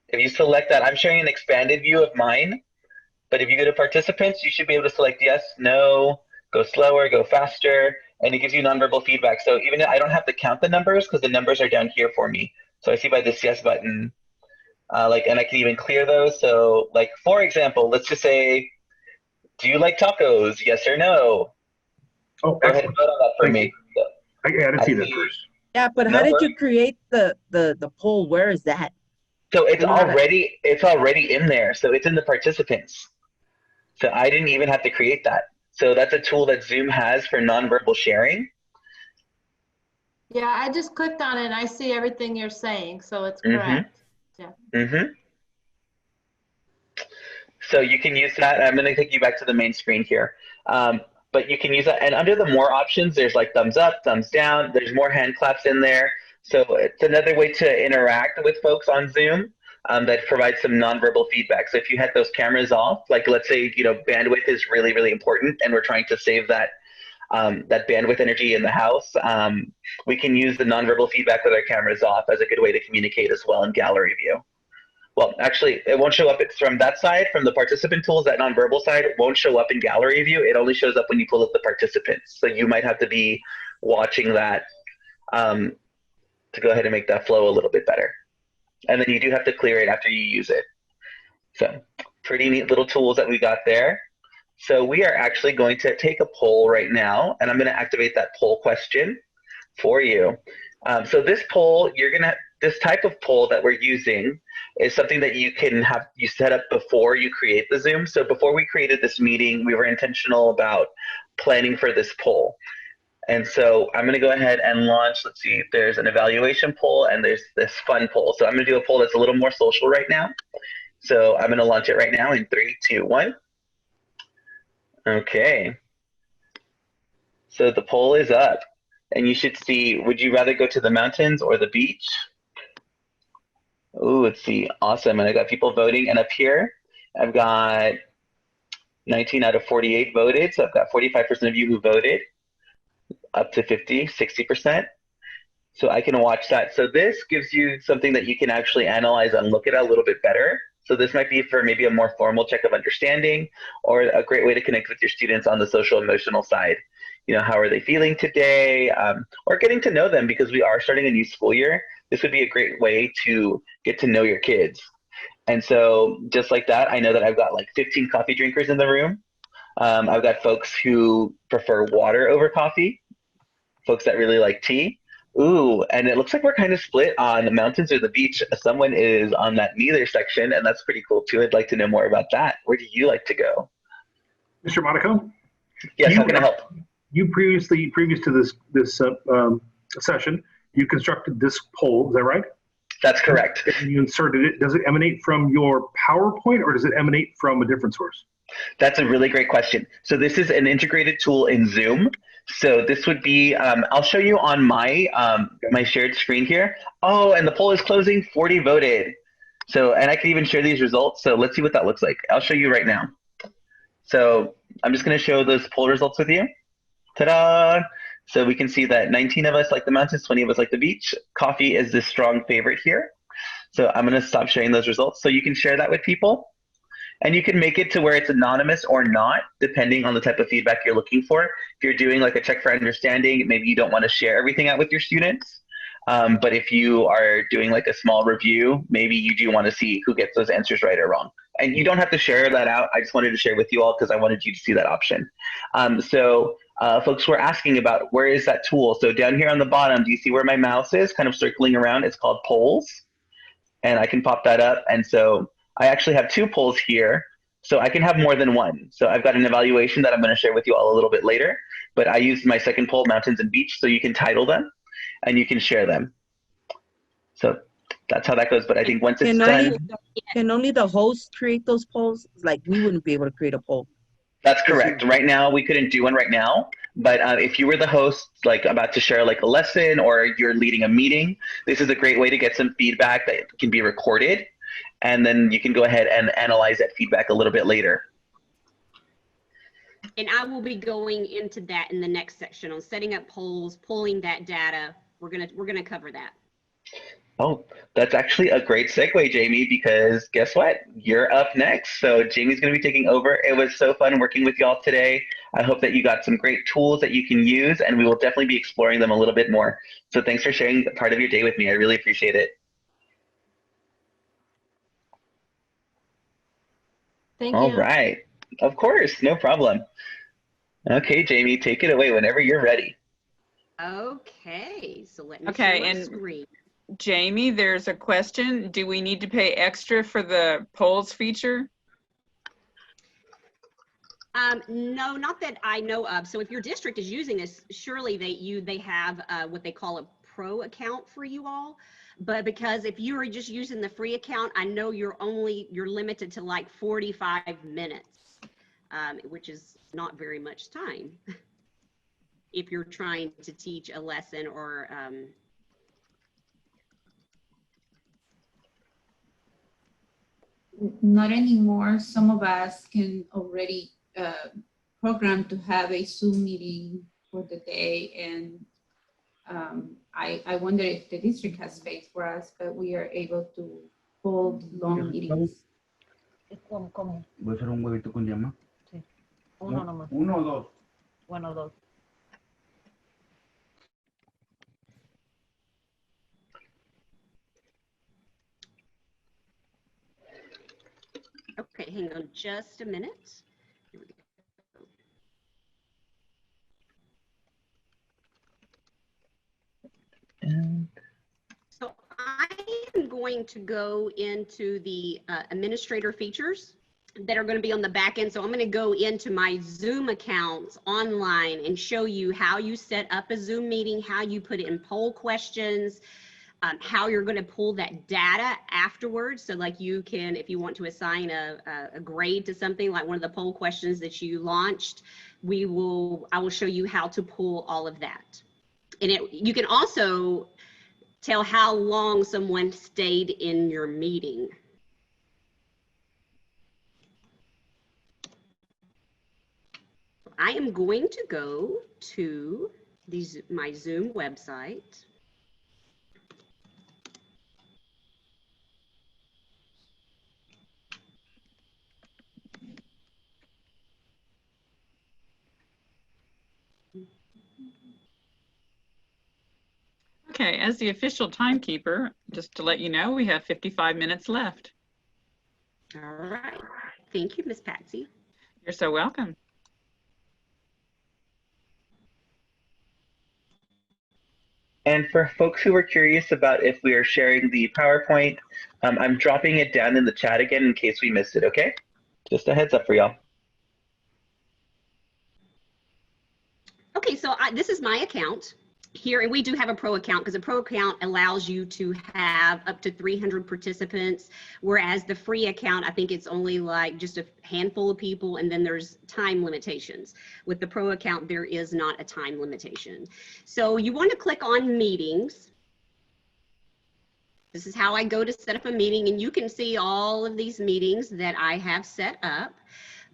If you select that, I'm showing an expanded view of mine, but if you go to participants, you should be able to select yes, no, go slower, go faster, and it gives you nonverbal feedback. So even I don't have to count the numbers because the numbers are down here for me. So I see by this yes button, and I can even clear those. So like, for example, let's just say, do you like tacos? Yes or no? Oh, go ahead and vote on that for me. So, I didn't see that first. Yeah, but how did you create the poll? Where is that? So it's already in there. So it's in the participants. So I didn't even have to create that. So that's a tool that Zoom has for nonverbal sharing. Yeah, I just clicked on it and I see everything you're saying, so it's correct. Yeah. So you can use that. I'm going to take you back to the main screen here. But you can use that. And under the more options, there's like thumbs up, thumbs down. There's more hand claps in there. So it's another way to interact with folks on Zoom that provides some nonverbal feedback. So if you had those cameras off, like let's say, bandwidth is really, really important and we're trying to save that that bandwidth energy in the house, we can use the nonverbal feedback with our cameras off as a good way to communicate as well in gallery view. Well, actually, it won't show up. It's from that side, from the participant tools, that nonverbal side, it won't show up in gallery view. It only shows up when you pull up the participants. So you might have to be watching that to go ahead and make that flow a little bit better. And then you do have to clear it after you use it. So pretty neat little tools that we got there. So we are actually going to take a poll right now, and I'm going to activate that poll question for you. So this poll, this type of poll that we're using is something that you can have you set up before you create the Zoom. So before we created this meeting, we were intentional about planning for this poll. And so I'm going to go ahead and launch, let's see, there's an evaluation poll and there's this fun poll. So I'm going to do a poll that's a little more social right now. So I'm going to launch it right now in 3, 2, 1. Okay. So the poll is up and you should see, would you rather go to the mountains or the beach? Oh, let's see. Awesome. And I got people voting. And up here, I've got 19 out of 48 voted. So I've got 45% of you who voted, up to 50, 60%. So I can watch that. So this gives you something that you can actually analyze and look at a little bit better. So this might be for maybe a more formal check of understanding or a great way to connect with your students on the social emotional side. How are they feeling today? Or getting to know them because we are starting a new school year. This would be a great way to get to know your kids. And so just like that, I know that I've got like 15 coffee drinkers in the room. I've got folks who prefer water over coffee, folks that really like tea. Ooh, and it looks like we're kind of split on the mountains or the beach. Someone is on that neither section, and that's pretty cool too. I'd like to know more about that. Where do you like to go? Mr. Monaco? Yes, how can I help? You previous to this session, you constructed this poll, is that right? That's correct. And you inserted it. Does it emanate from your PowerPoint or does it emanate from a different source? That's a really great question. So this is an integrated tool in Zoom. So this would be, I'll show you on my my shared screen here. Oh, and the poll is closing, 40 voted. So, and I can even share these results. So let's see what that looks like. I'll show you right now. So I'm just gonna show those poll results with you. Ta-da! So we can see that 19 of us like the mountains, 20 of us like the beach. Coffee is the strong favorite here. So I'm gonna stop sharing those results so you can share that with people. And you can make it to where it's anonymous or not, depending on the type of feedback you're looking for. If you're doing like a check for understanding, maybe you don't want to share everything out with your students. But if you are doing like a small review, maybe you do want to see who gets those answers right or wrong. And you don't have to share that out. I just wanted to share with you all because I wanted you to see that option. Folks were asking about where is that tool? So down here on the bottom, do you see where my mouse is kind of circling around? It's called polls. And I can pop that up. And so I actually have 2 polls here, so I can have more than one. So I've got an evaluation that I'm going to share with you all a little bit later, but I used my second poll, mountains and beach, so you can title them and you can share them. So that's how that goes. But I think once it's Can done, only the host create those polls? Like, we wouldn't be able to create a poll. that's correct. Right now, we couldn't do one right now. But if you were the host, like about to share like a lesson or you're leading a meeting, this is a great way to get some feedback that can be recorded. And then you can go ahead and analyze that feedback a little bit later. And I will be going into that in the next section on setting up polls, pulling that data. We're gonna cover that. Oh, that's actually a great segue, Jamie, because guess what? You're up next. So Jamie's going to be taking over. It was so fun working with y'all today. I hope that you got some great tools that you can use, and we will definitely be exploring them a little bit more. So thanks for sharing part of your day with me. I really appreciate it. Thank you. All right. Of course, no problem. Okay, Jamie, take it away whenever you're ready. Okay, so let me Okay, share my and screen. Jamie, there's a question. Do we need to pay extra for the polls feature? No, not that I know of. So if your district is using this, surely they have what they call a pro account for you all. But because if you are just using the free account, I know you're limited to like 45 minutes, which is not very much time if you're trying to teach a lesson or not anymore. Some of us can already program to have a Zoom meeting for the day, and I wonder if the district has space for us, but we are able to hold long meetings. ¿Cómo? Voy a hacer un huevito con llama. Sí. Uno nomás. Uno o dos. Bueno, dos. okay, hang on just a minute. Here we go. So I am going to go into the administrator features that are going to be on the back end. So I'm going to go into my Zoom accounts online and show you how you set up a Zoom meeting, how you put in poll questions, how you're going to pull that data afterwards. So like you can, if you want to assign a grade to something like one of the poll questions that you launched, I will show you how to pull all of that. And you can also tell how long someone stayed in your meeting. I am going to go to my Zoom website. Okay, as the official timekeeper, just to let you know, we have 55 minutes left. All right. Thank you, Miss Patsy. You're so welcome. And for folks who are curious about if we are sharing the PowerPoint, I'm dropping it down in the chat again in case we missed it, okay? Just a heads up for y'all. Okay, so this is my account here, and we do have a pro account because a pro account allows you to have up to 300 participants, whereas the free account, I think it's only like just a handful of people, and then there's time limitations. With the pro account, there is not a time limitation. So you want to click on meetings. This is how I go to set up a meeting, and you can see all of these meetings that I have set up.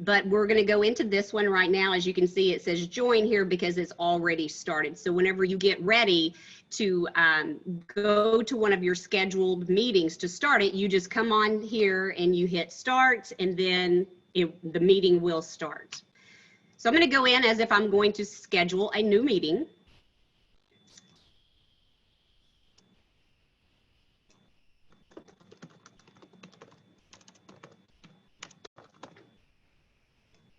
But we're going to go into this one right now. As you can see, it says join here because it's already started. So whenever you get ready to go to one of your scheduled meetings to start it, you just come on here and you hit start, and then the meeting will start. So I'm going to go in as if I'm going to schedule a new meeting.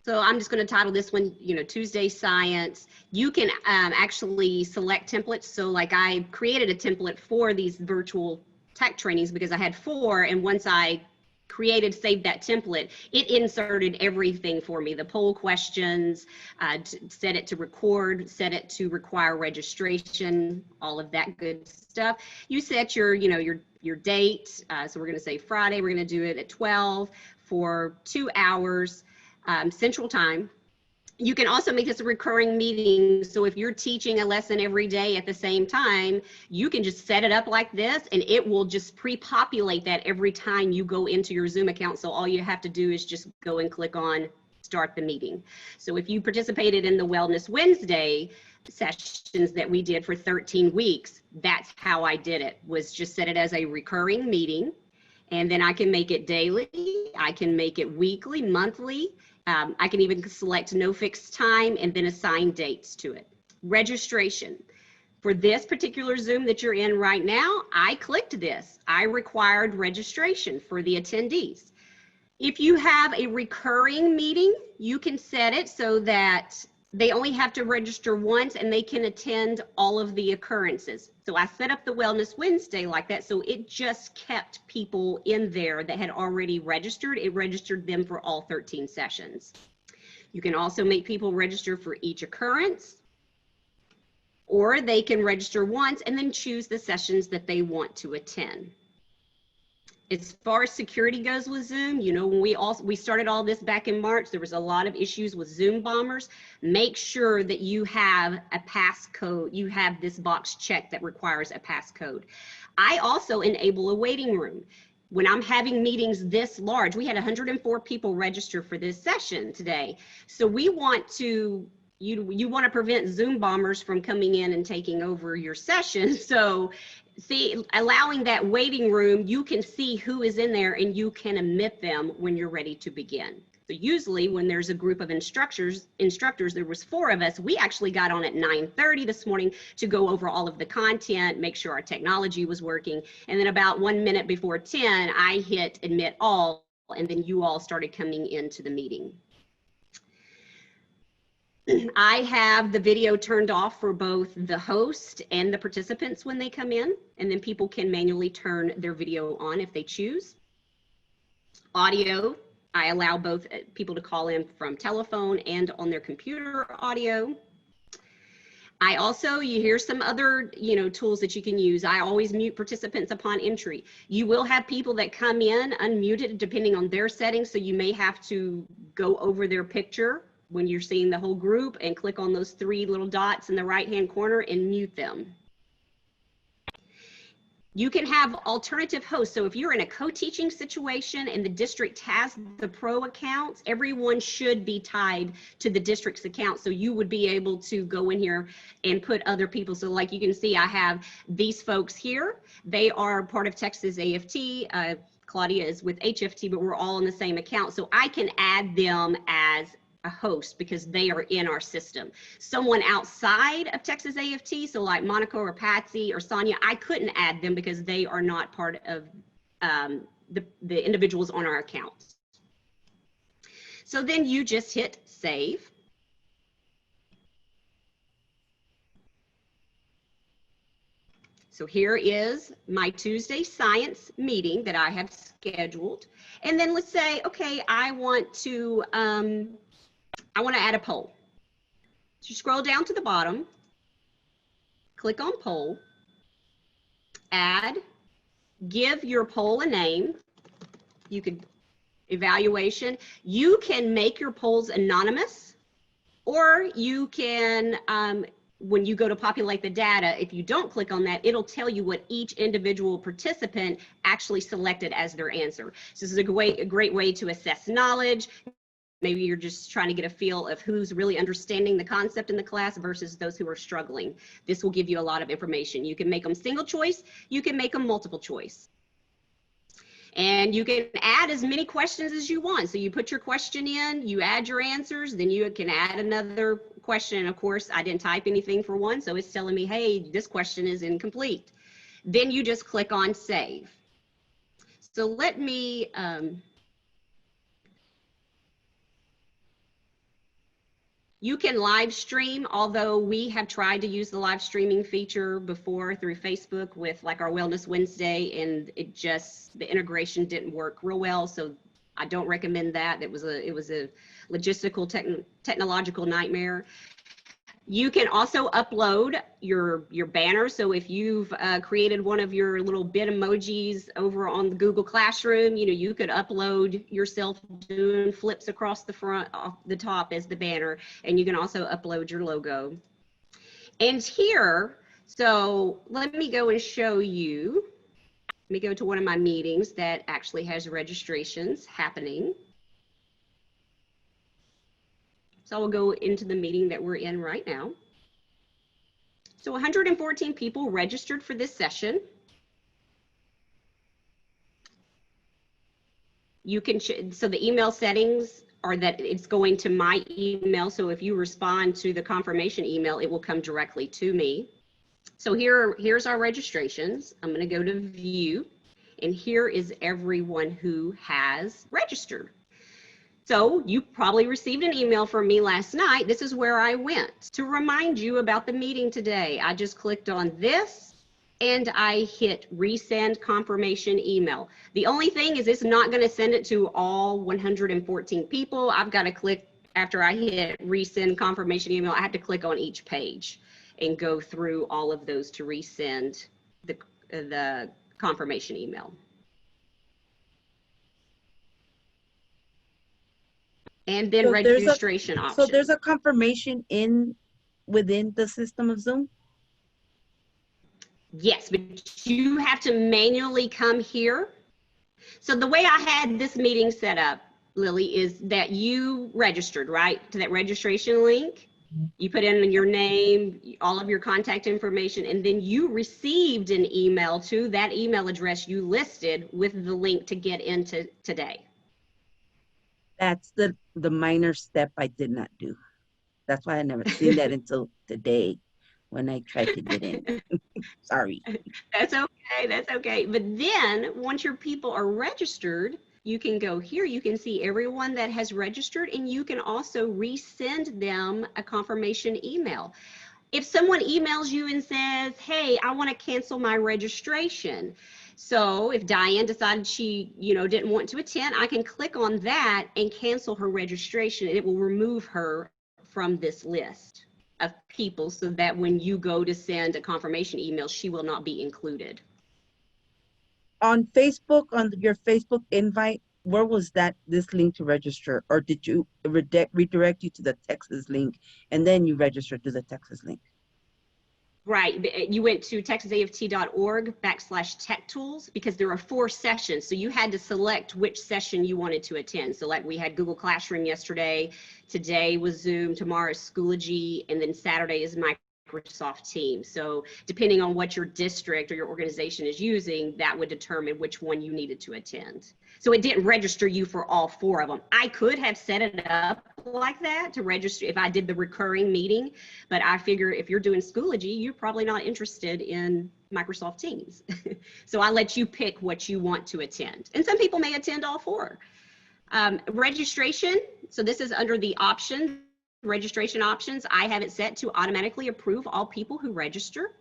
So I'm just going to title this one, Tuesday Science. You can actually select templates. So like I created a template for these virtual tech trainings because I had 4, and once I saved that template, it inserted everything for me. The poll questions, set it to record, set it to require registration, all of that good stuff. You set your, your date. So we're going to say Friday, we're going to do it at 12 for 2 hours Central Time. You can also make this a recurring meeting. So if you're teaching a lesson every day at the same time, you can just set it up like this and it will just pre-populate that every time you go into your Zoom account. So all you have to do is just go and click on start the meeting. So if you participated in the Wellness Wednesday sessions that we did for 13 weeks, that's how I did it, was just set it as a recurring meeting. And then I can make it daily, I can make it weekly, monthly. I can even select no fixed time and then assign dates to it. Registration. For this particular Zoom that you're in right now, I clicked this. I required registration for the attendees. If you have a recurring meeting, you can set it so that they only have to register once and they can attend all of the occurrences. So I set up the Wellness Wednesday like that, so it just kept people in there that had already registered. It registered them for all 13 sessions. You can also make people register for each occurrence, or they can register once and then choose the sessions that they want to attend. As far as security goes with Zoom, when we started all this back in March, there was a lot of issues with Zoom bombers. Make sure that you have a passcode. You have this box checked that requires a passcode. I also enable a waiting room. When I'm having meetings this large, we had 104 people register for this session today. So we want to, you want to prevent Zoom bombers from coming in and taking over your session. So allowing that waiting room, you can see who is in there and you can admit them when you're ready to begin. So usually when there's a group of instructors, there was 4 of us, we actually got on at 9:30 this morning to go over all of the content, make sure our technology was working. And then about 1 minute before 10, I hit admit all, and then you all started coming into the meeting. I have the video turned off for both the host and the participants when they come in, and then people can manually turn their video on if they choose. Audio, I allow both people to call in from telephone and on their computer audio. I also, you hear some other, tools that you can use. I always mute participants upon entry. You will have people that come in unmuted depending on their settings, so you may have to go over their picture when you're seeing the whole group and click on those 3 little dots in the right-hand corner and mute them. You can have alternative hosts. So if you're in a co-teaching situation and the district has the pro accounts, everyone should be tied to the district's account. So you would be able to go in here and put other people. So like you can see, I have these folks here. They are part of Texas AFT. Claudia is with HFT, but we're all in the same account. So I can add them as a host because they are in our system. Someone outside of Texas AFT, so like Monica or Patsy or Sonia, I couldn't add them because they are not part of the individuals on our account. So then you just hit save. So here is my Tuesday science meeting that I have scheduled. And then let's say, okay, I want to add a poll. So you scroll down to the bottom, click on poll, add, give your poll a name. You could evaluation. You can make your polls anonymous, or you can, when you go to populate the data, if you don't click on that, it'll tell you what each individual participant actually selected as their answer. So this is a great way to assess knowledge. Maybe you're just trying to get a feel of who's really understanding the concept in the class versus those who are struggling. This will give you a lot of information. You can make them single choice, you can make them multiple choice. And you can add as many questions as you want. So you put your question in, you add your answers, then you can add another question. And of course, I didn't type anything for one, so it's telling me, hey, this question is incomplete. Then you just click on save. So let me, You can live stream, although we have tried to use the live streaming feature before through Facebook with like our Wellness Wednesday, and the integration didn't work real well. So I don't recommend that. It was a logistical technological nightmare. You can also upload your banner. So if you've created one of your little bit emojis over on the Google Classroom, you could upload yourself doing flips across the front, off the top as the banner, and you can also upload your logo. And here, so let me go and show you. Let me go to one of my meetings that actually has registrations happening. So I will go into the meeting that we're in right now. So 114 people registered for this session. You can, so the email settings are that it's going to my email. So if you respond to the confirmation email, it will come directly to me. So here's our registrations. I'm going to go to view, and here is everyone who has registered. So you probably received an email from me last night. This is where I went to remind you about the meeting today. I just clicked on this and I hit resend confirmation email. The only thing is it's not going to send it to all 114 people. I've got to click, after I hit resend confirmation email, I have to click on each page and go through all of those to resend the confirmation email. And then registration options. So there's a confirmation within the system of Zoom? Yes, but you have to manually come here. So the way I had this meeting set up, Lily, is that you registered, right, to that registration link. You put in your name, all of your contact information, and then you received an email to that email address you listed with the link to get into today. That's the minor step I did not do. That's why I never seen that until today when I tried to get in. Sorry. That's okay, that's okay. But then once your people are registered, you can go here, you can see everyone that has registered, and you can also resend them a confirmation email. If someone emails you and says, hey, I want to cancel my registration. So if Diane decided she, didn't want to attend, I can click on that and cancel her registration, and it will remove her from this list of people so that when you go to send a confirmation email, she will not be included. On Facebook, on your Facebook invite, where was this link to register? Or did you redirect you to the Texas link and then you registered to the Texas link? Right, you went to texasaft.org/tech tools because there are 4 sessions. So you had to select which session you wanted to attend. So like we had Google Classroom yesterday, today was Zoom, tomorrow is Schoology, and then Saturday is Microsoft Teams. So depending on what your district or your organization is using, that would determine which one you needed to attend. So it didn't register you for all 4 of them. I could have set it up like that to register if I did the recurring meeting, but I figure if you're doing Schoology, you're probably not interested in Microsoft Teams. So I let you pick what you want to attend. And some people may attend all 4. Registration, so this is under the options, registration options. I have it set to automatically approve all people who register.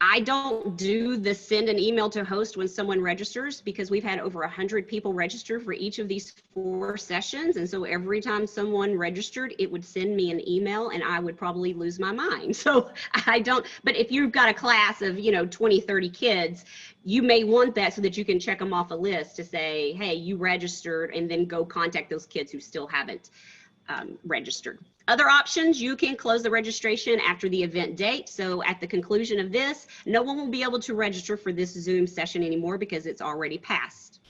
I don't do the send an email to host when someone registers because we've had over 100 people register for each of these 4 sessions. And so every time someone registered, it would send me an email and I would probably lose my mind. So I don't, but if you've got a class of, 20, 30 kids, you may want that so that you can check them off a list to say, hey, you registered, and then go contact those kids who still haven't registered. Other options, you can close the registration after the event date. So at the conclusion of this, no one will be able to register for this Zoom session anymore because it's already passed.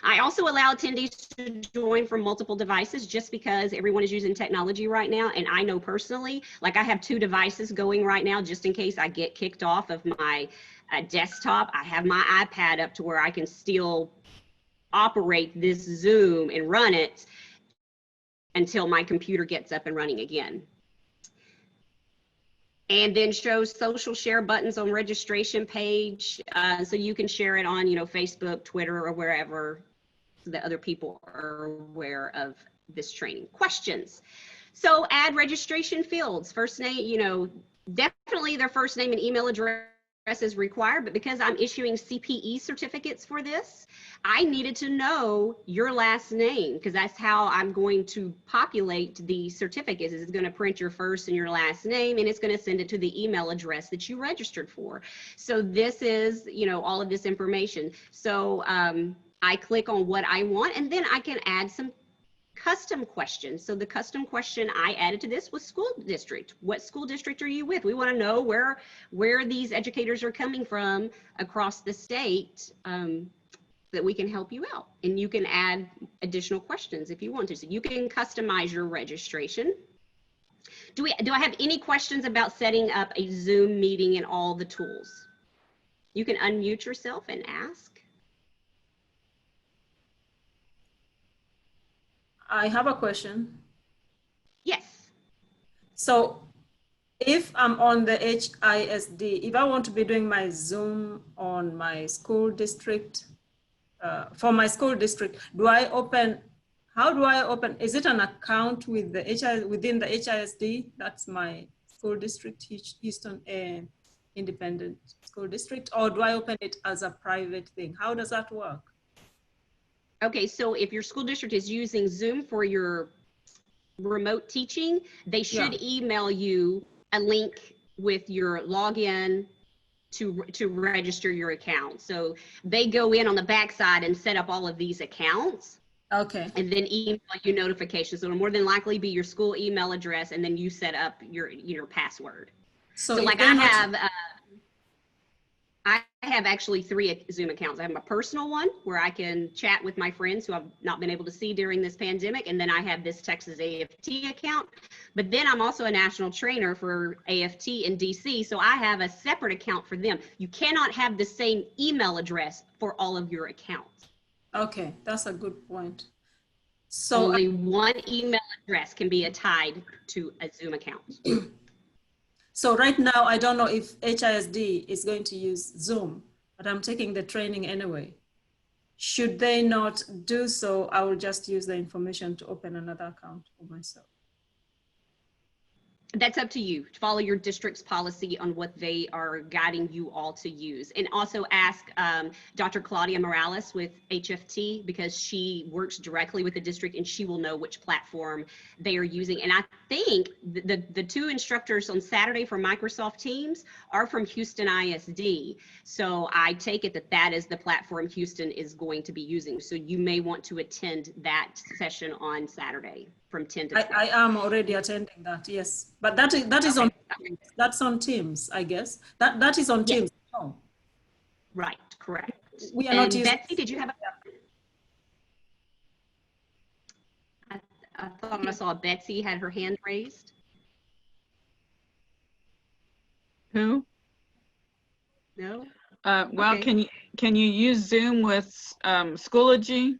I also allow attendees to join from multiple devices just because everyone is using technology right now. And I know personally, like I have 2 devices going right now just in case I get kicked off of my desktop. I have my iPad up to where I can still operate this Zoom and run it until my computer gets up and running again. And then show social share buttons on registration page. So you can share it on, Facebook, Twitter, or wherever. so that other people are aware of this training. Questions. So add registration fields. First name, you know, definitely their first name and email address is required, but because I'm issuing CPE certificates for this, I needed to know your last name, because that's how I'm going to populate the certificates. It's going to print your first and your last name, and it's going to send it to the email address that you registered for. So this is, you know, all of this information. So I click on what I want, and then I can add some custom questions. So the custom question I added to this was school district. What school district are you with? We want to know where these educators are coming from across the state, that we can help you out. And you can add additional questions if you want to. So you can customize your registration. Do I have any questions about setting up a Zoom meeting and all the tools? You can unmute yourself and ask. I have a question. Yes. So if I'm on the HISD, if I want to be doing my Zoom on my school district, for my school district, how do I open, is it an account with the within the HISD? That's my school district, Houston Independent School District, or do I open it as a private thing? How does that work? Okay, so if your school district is using Zoom for your remote teaching, they should email you a link with your login to register your account. So they go in on the backside and set up all of these accounts. Okay. And then email you notifications. So it'll more than likely be your school email address, and then you set up your password. So like I have actually 3 Zoom accounts. I have my personal one where I can chat with my friends who I've not been able to see during this pandemic. And then I have this Texas AFT account. But then I'm also a national trainer for AFT in DC. So I have a separate account for them. You cannot have the same email address for all of your accounts. Okay, that's a good point. So only one email address can be tied to a Zoom account. So right now, I don't know if HISD is going to use Zoom, but I'm taking the training anyway. Should they not do so, I will just use the information to open another account for myself. That's up to you. Follow your district's policy on what they are guiding you all to use. And also ask Dr. Claudia Morales with HFT, because she works directly with the district and she will know which platform they are using. And I think the 2 instructors on Saturday for Microsoft Teams are from Houston ISD. So I take it that is the platform Houston is going to be using. So you may want to attend that session on Saturday from 10 to 12. I am already attending that, yes. But that is on, that's on Teams, I guess. That is on Teams. Oh. Right, correct. We are not using. Betsy, did you have I thought I saw Betsy had her hand raised. Who? No? Well, Okay. can you use Zoom with Schoology?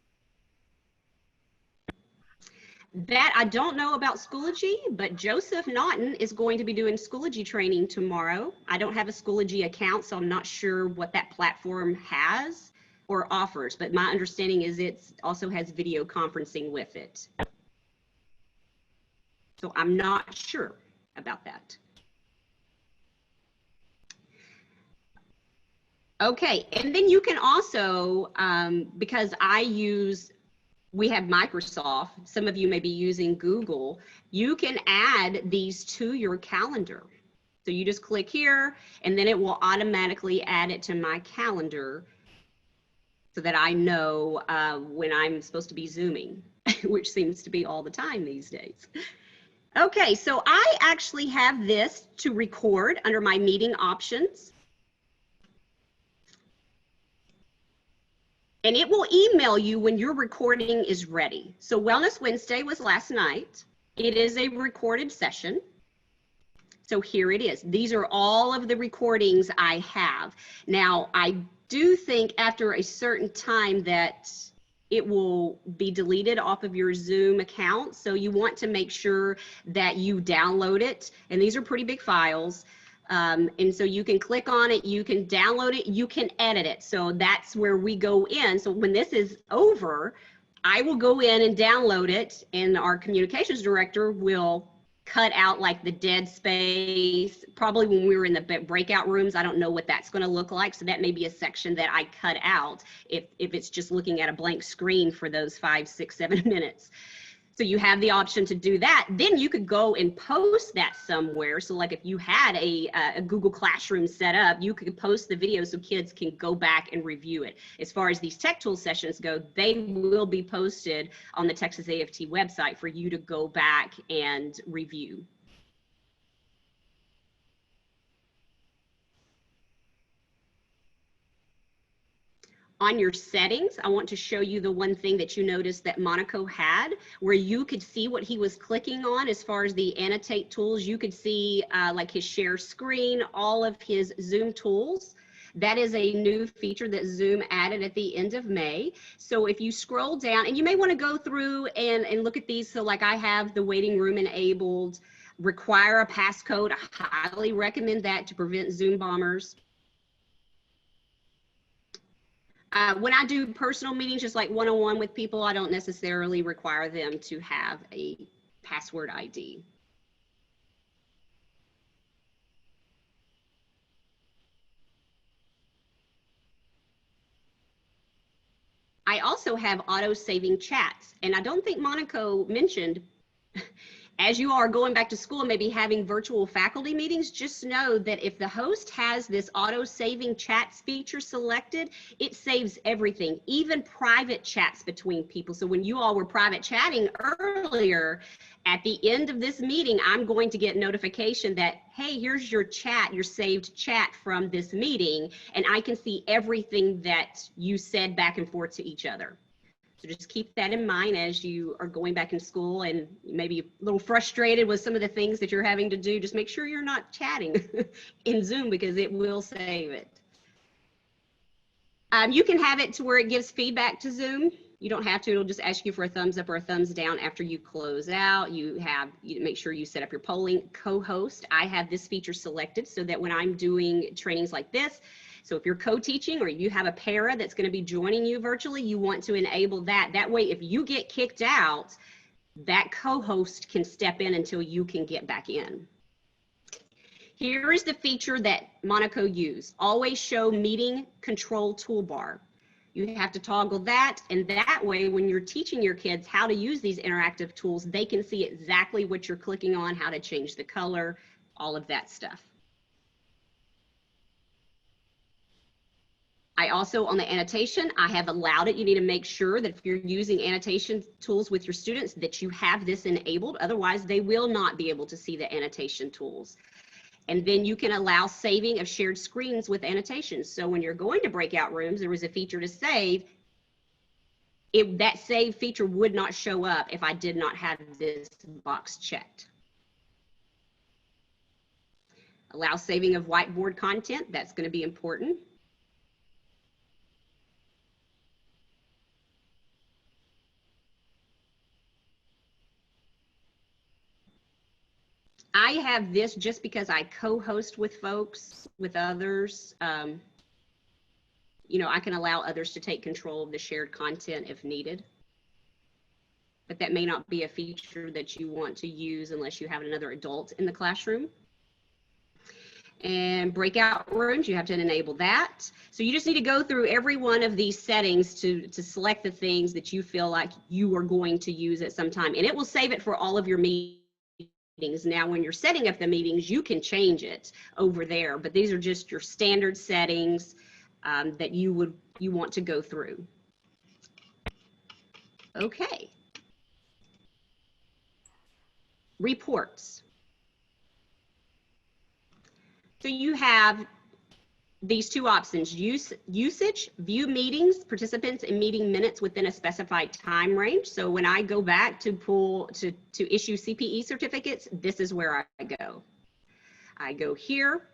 That I don't know about Schoology, but Joseph Naughton is going to be doing Schoology training tomorrow. I don't have a Schoology account, so I'm not sure what that platform has or offers, but my understanding is it also has video conferencing with it. So I'm not sure about that. Okay, and then you can also, because we have Microsoft, some of you may be using Google, you can add these to your calendar. So you just click here and then it will automatically add it to my calendar so that I know when I'm supposed to be Zooming, which seems to be all the time these days. Okay, so I actually have this to record under my meeting options. And it will email you when your recording is ready. So Wellness Wednesday was last night. It is a recorded session. So here it is. These are all of the recordings I have. Now, I do think after a certain time that it will be deleted off of your Zoom account. So you want to make sure that you download it. And these are pretty big files. And so you can click on it, you can download it, you can edit it. So that's where we go in. So when this is over, I will go in and download it, and our communications director will cut out like the dead space. Probably when we were in the breakout rooms, I don't know what that's going to look like. So that may be a section that I cut out if it's just looking at a blank screen for those 5, 6, 7 minutes. So you have the option to do that. Then you could go and post that somewhere. So like if you had a Google Classroom set up, you could post the video so kids can go back and review it. As far as these Tech Tool sessions go, they will be posted on the Texas AFT website for you to go back and review. On your settings, I want to show you the one thing that you noticed that Monaco had, where you could see what he was clicking on as far as the annotate tools. You could see like his share screen, all of his Zoom tools. That is a new feature that Zoom added at the end of May. So if you scroll down, and you may want to go through and look at these. So like I have the waiting room enabled, require a passcode. I highly recommend that to prevent Zoom bombers. When I do personal meetings, just like one-on-one with people, I don't necessarily require them to have a password ID. I also have auto-saving chats, and I don't think Monaco mentioned, as you are going back to school and maybe having virtual faculty meetings, just know that if the host has this auto-saving chats feature selected, it saves everything, even private chats between people. So when you all were private chatting earlier, at the end of this meeting, I'm going to get notification that, hey, here's your chat, your saved chat from this meeting, and I can see everything that you said back and forth to each other. So just keep that in mind as you are going back in school and maybe a little frustrated with some of the things that you're having to do. Just make sure you're not chatting in Zoom because it will save it. You can have it to where it gives feedback to Zoom. You don't have to, it'll just ask you for a thumbs up or a thumbs down after you close out. You make sure you set up your polling co-host. I have this feature selected so that when I'm doing trainings like this, so if you're co-teaching or you have a para that's going to be joining you virtually, you want to enable that. That way, if you get kicked out, that co-host can step in until you can get back in. Here is the feature that Monaco used. Always show meeting control toolbar. You have to toggle that, and that way when you're teaching your kids how to use these interactive tools, they can see exactly what you're clicking on, how to change the color, all of that stuff. I also, on the annotation, I have allowed it. You need to make sure that if you're using annotation tools with your students that you have this enabled. Otherwise, they will not be able to see the annotation tools. And then you can allow saving of shared screens with annotations. So when you're going to breakout rooms, there was a feature to save. That save feature would not show up if I did not have this box checked. Allow saving of whiteboard content. That's going to be important. I have this just because I co-host with folks, with others. You know, I can allow others to take control of the shared content if needed. But that may not be a feature that you want to use unless you have another adult in the classroom. And breakout rooms, you have to enable that. So you just need to go through every one of these settings to select the things that you feel like you are going to use at some time. And it will save it for all of your meetings. Now, when you're setting up the meetings, you can change it over there, but these are just your standard settings that you want to go through. Okay. Reports. So you have these two options: usage, view meetings, participants, and meeting minutes within a specified time range. So when I go back to issue CPE certificates, this is where I go. I go here.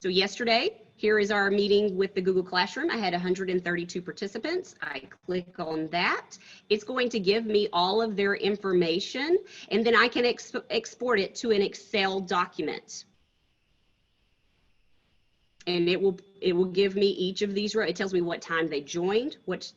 So yesterday, here is our meeting with the Google Classroom. I had 132 participants. I click on that. It's going to give me all of their information, and then I can export it to an Excel document. and it will give me each of these. It tells me what time they joined, what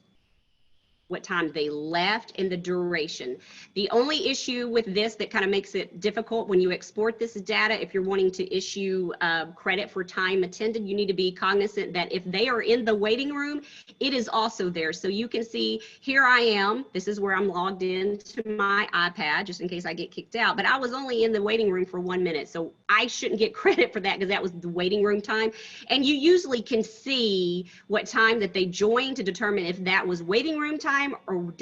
time they left, and the duration. The only issue with this that kind of makes it difficult when you export this data, if you're wanting to issue credit for time attended, you need to be cognizant that if they are in the waiting room, it is also there. So you can see here I am. This is where I'm logged in to my iPad, just in case I get kicked out. But I was only in the waiting room for 1 minute, so I shouldn't get credit for that because that was the waiting room time. And you usually can see what time that they joined to determine if that was waiting room time or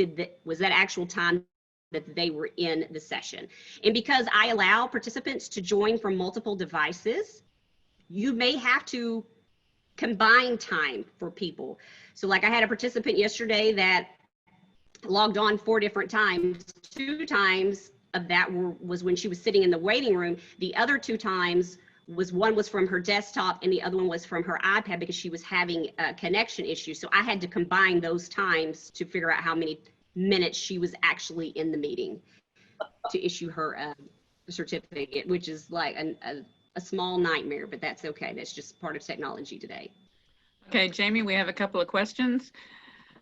was that actual time that they were in the session. And because I allow participants to join from multiple devices, you may have to combine time for people. So like I had a participant yesterday that logged on 4 different times. 2 times of that was when she was sitting in the waiting room. The other 2 times one was from her desktop and the other one was from her iPad because she was having a connection issue. So I had to combine those times to figure out how many minutes she was actually in the meeting to issue her certificate, which is like a small nightmare, but that's okay. That's just part of technology today. Okay, Jamie, we have a couple of questions.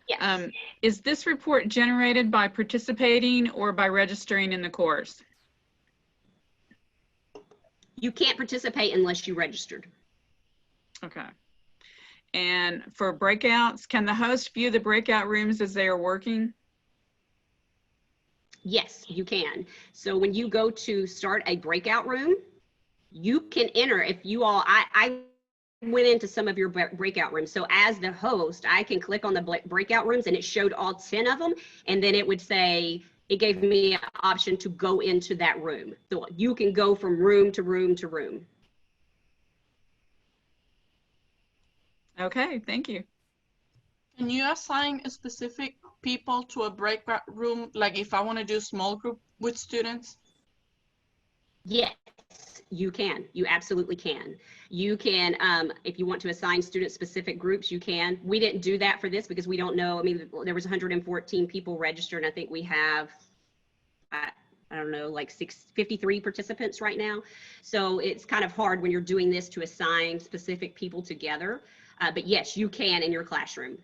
Yes. Is this report generated by participating or by registering in the course? You can't participate unless you registered. Okay. And for breakouts, can the host view the breakout rooms as they are working? Yes, you can. So when you go to start a breakout room, you can enter, if you all, I went into some of your breakout rooms. So as the host, I can click on the breakout rooms and it showed all 10 of them. And then it would say, it gave me an option to go into that room. So you can go from room to room to room. Okay, thank you. Can you assign specific people to a breakout room? Like if I want to do small group with students? Yes, you can. You absolutely can. You can, if you want to assign student specific groups, you can. We didn't do that for this because we don't know. I mean, there was 114 people registered, and I think we have, I don't know, like 53 participants right now. So it's kind of hard when you're doing this to assign specific people together. But yes, you can in your classroom.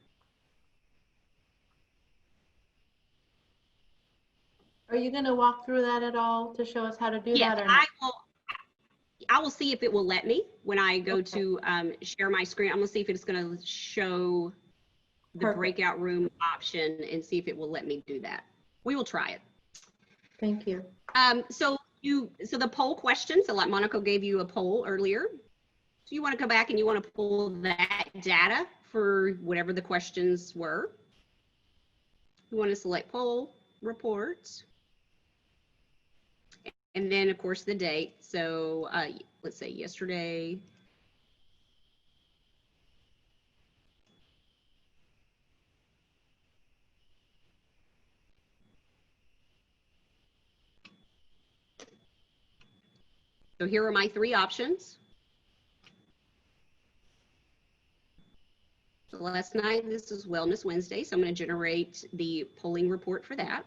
Are you going to walk through that at all to show us how to do that? Or not? I will see if it will let me when I go to share my screen. I'm going to see if it's going to show the breakout room option and see if it will let me do that. We will try it. Thank you. So the poll question, so like Monica gave you a poll earlier. So you want to go back and you want to pull that data for whatever the questions were. You want to select poll reports. And then of course the date. So let's say yesterday. So here are my 3 options. So last night, this is Wellness Wednesday, so I'm going to generate the polling report for that.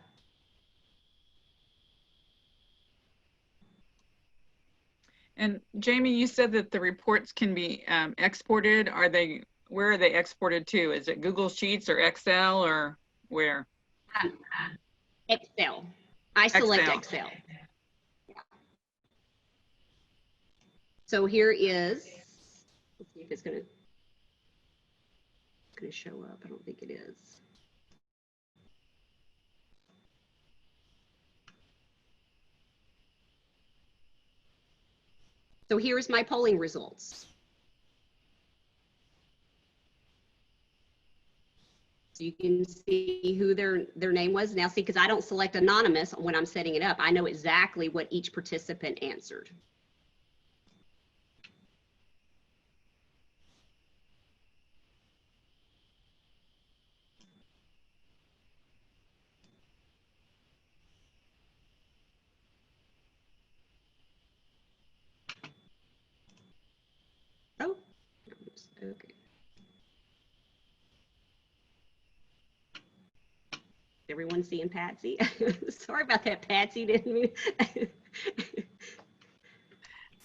And Jamie, you said that the reports can be exported. Where are they exported to? Is it Google Sheets or Excel or where? Excel. I select Excel. Yeah. So here is, let's see if it's going to show up. I don't think it is. So here's my polling results. So you can see who their name was. Now see, because I don't select anonymous when I'm setting it up, I know exactly what each participant answered. Oh, okay. Everyone seeing Patsy? Sorry about that, Patsy. Didn't mean.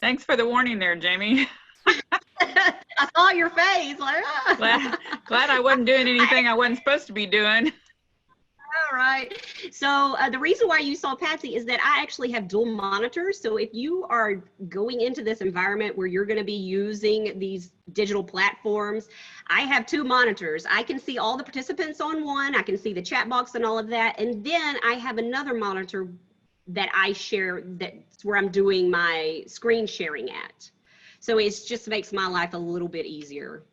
Thanks for the warning there, Jamie. I saw your face. Like, ah. Glad I wasn't doing anything I wasn't supposed to be doing. All right. So the reason why you saw Patsy is that I actually have dual monitors. So if you are going into this environment where you're going to be using these digital platforms, I have two monitors. I can see all the participants on one. I can see the chat box and all of that. And then I have another monitor that I share, that's where I'm doing my screen sharing at. So it just makes my life a little bit easier.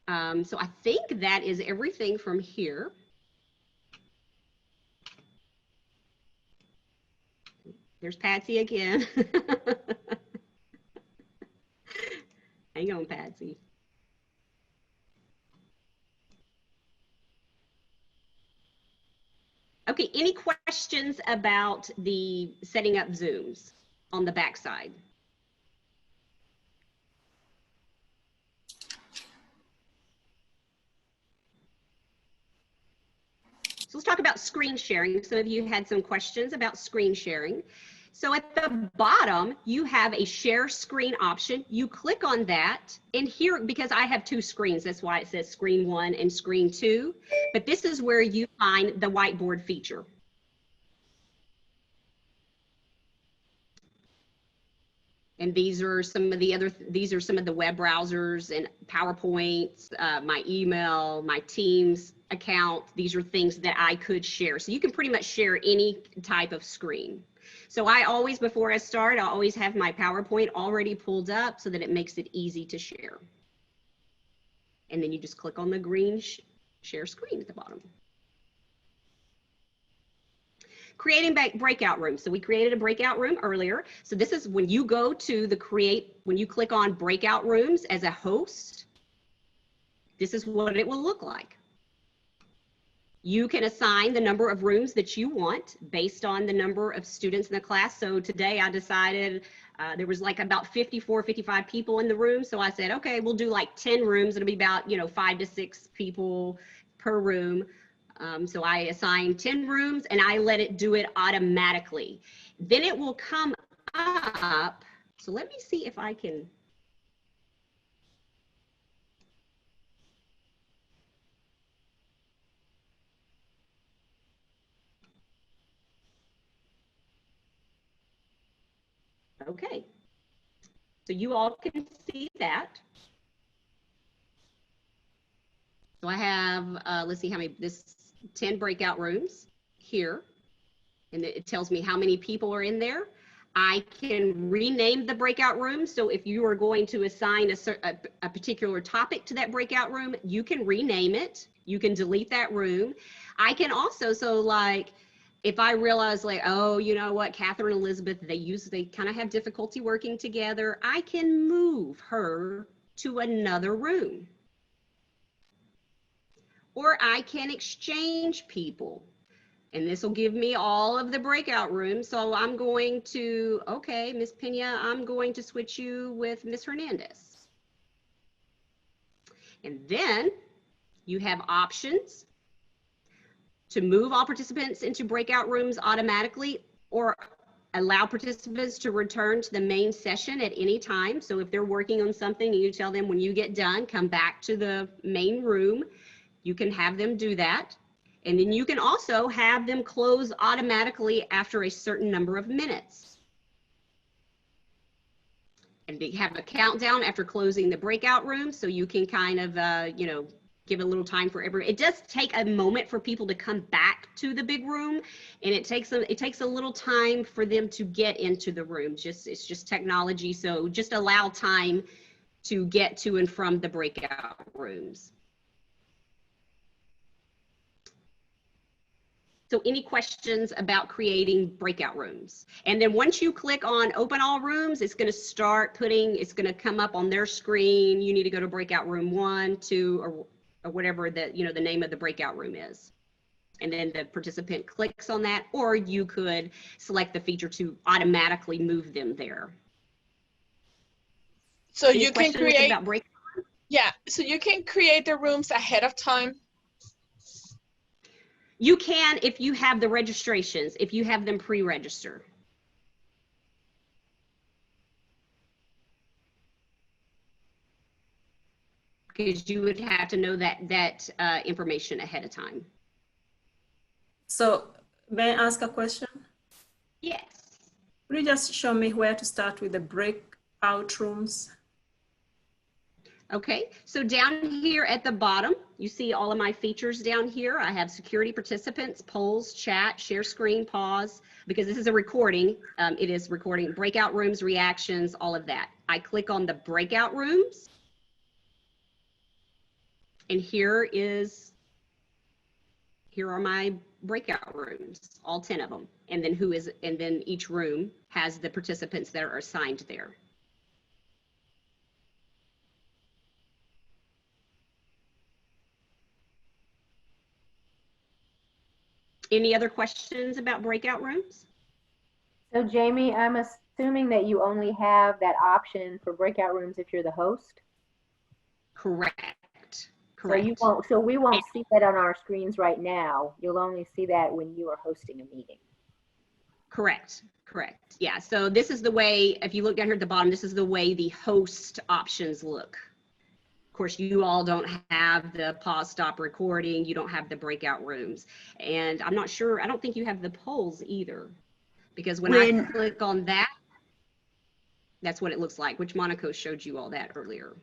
So I think that is everything from here. There's Patsy again. Hang on, Patsy. Okay, any questions about the setting up Zooms on the backside? So let's talk about screen sharing. Some of you had some questions about screen sharing. So at the bottom, you have a share screen option. You click on that, and here, because I have two screens, that's why it says screen 1 and screen 2, but this is where you find the whiteboard feature. And these are some of the web browsers and PowerPoints, my email, my Teams account. These are things that I could share. So you can pretty much share any type of screen. So I always, before I start, I always have my PowerPoint already pulled up so that it makes it easy to share. And then you just click on the green share screen at the bottom. Creating breakout rooms. So we created a breakout room earlier. So this is when you go to the when you click on breakout rooms as a host, this is what it will look like. You can assign the number of rooms that you want based on the number of students in the class. So today I decided there was like about 54, 55 people in the room. So I said, okay, we'll do like 10 rooms. It'll be about, 5 to 6 people per room. So I assign 10 rooms and I let it do it automatically. Then it will come up. So let me see if I can. Okay. So you all can see that. So I have, let's see how many, 10 breakout rooms here. And it tells me how many people are in there. I can rename the breakout room. So if you are going to assign a particular topic to that breakout room, you can rename it. You can delete that room. I can also, so like, if I realize like, oh, you know what, Catherine and Elizabeth, they kind of have difficulty working together, I can move her to another room. Or I can exchange people. And this will give me all of the breakout rooms. So I'm going to, okay, Miss Pena, I'm going to switch you with Miss Hernandez. And then you have options to move all participants into breakout rooms automatically or allow participants to return to the main session at any time. So if they're working on something and you tell them when you get done, come back to the main room, you can have them do that. And then you can also have them close automatically after a certain number of minutes. And they have a countdown after closing the breakout room, so you can kind of, give a little time for everyone. It does take a moment for people to come back to the big room, and it takes a little time for them to get into the room. It's just technology, so just allow time to get to and from the breakout rooms. So any questions about creating breakout rooms? And then once you click on open all rooms, it's going to start it's going to come up on their screen. You need to go to breakout room 1, 2, or whatever the name of the breakout room is. And then the participant clicks on that, or you could select the feature to automatically move them there. So Any you can create, about breakout rooms? Yeah, so you can create the rooms ahead of time. You can if you have the registrations, if you have them pre-register. because you would have to know that information ahead of time. So may I ask a question? Yes. Could you just show me where to start with the breakout rooms? Okay, so down here at the bottom, you see all of my features down here. I have security participants, polls, chat, share screen, pause, because this is a recording. It is recording breakout rooms, reactions, all of that. I click on the breakout rooms. And here are my breakout rooms, all 10 of them. And then each room has the participants that are assigned there. Any other questions about breakout rooms? So Jamie, I'm assuming that you only have that option for breakout rooms if you're the host? Correct. Correct. So we won't see that on our screens right now. You'll only see that when you are hosting a meeting. Correct. Correct. Yeah. So this is the way, if you look down here at the bottom, this is the way the host options look. Of course, you all don't have the pause, stop recording. You don't have the breakout rooms. And I'm not sure, I don't think you have the polls either. Because when I click on that, that's what it looks like, which Monaco showed you all that earlier.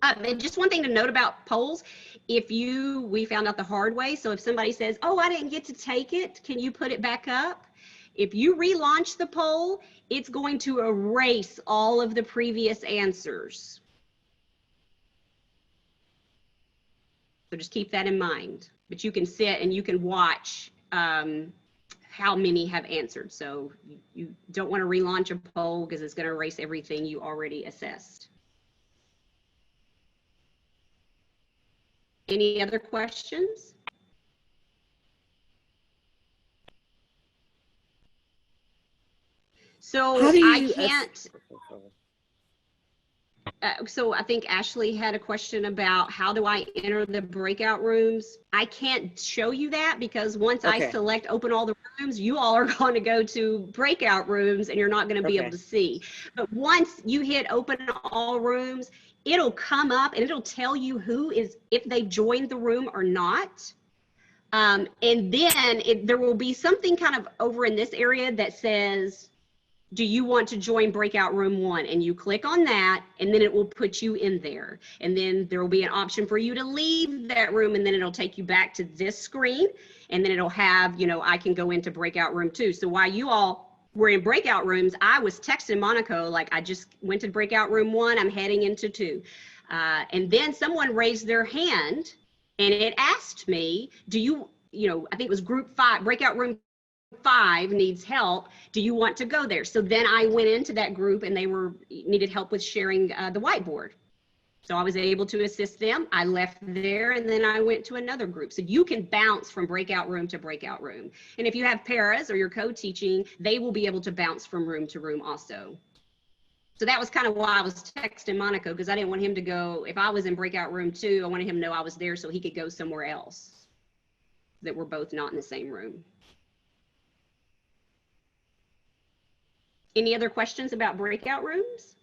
And just one thing to note about polls, we found out the hard way. So if somebody says, oh, I didn't get to take it, can you put it back up? If you relaunch the poll, it's going to erase all of the previous answers. So just keep that in mind. But you can sit and you can watch how many have answered. So you don't want to relaunch a poll because it's going to erase everything you already assessed. Any other questions? So I can't. So I think Ashley had a question about how do I enter the breakout rooms? I can't show you that because once I select open all the rooms, you all are going to go to breakout rooms and you're not going to be able to see. But once you hit open all rooms, it'll come up and it'll tell you if they've joined the room or not. And then there will be something kind of over in this area that says, do you want to join breakout room 1? And you click on that and then it will put you in there. And then there will be an option for you to leave that room and then it'll take you back to this screen. And then it'll have, I can go into breakout room 2. So while you all were in breakout rooms, I was texting Monaco, like I just went to breakout room 1, I'm heading into 2. And then someone raised their hand and it asked me, do you, I think it was group 5, breakout room 5 needs help. Do you want to go there? So then I went into that group and they needed help with sharing the whiteboard. So I was able to assist them. I left there and then I went to another group. So you can bounce from breakout room to breakout room. And if you have paras or you're co-teaching, they will be able to bounce from room to room also. So that was kind of why I was texting Monaco, because I didn't want him to go, if I was in breakout room 2, I wanted him to know I was there so he could go somewhere else, that we're both not in the same room. Any other questions about breakout rooms?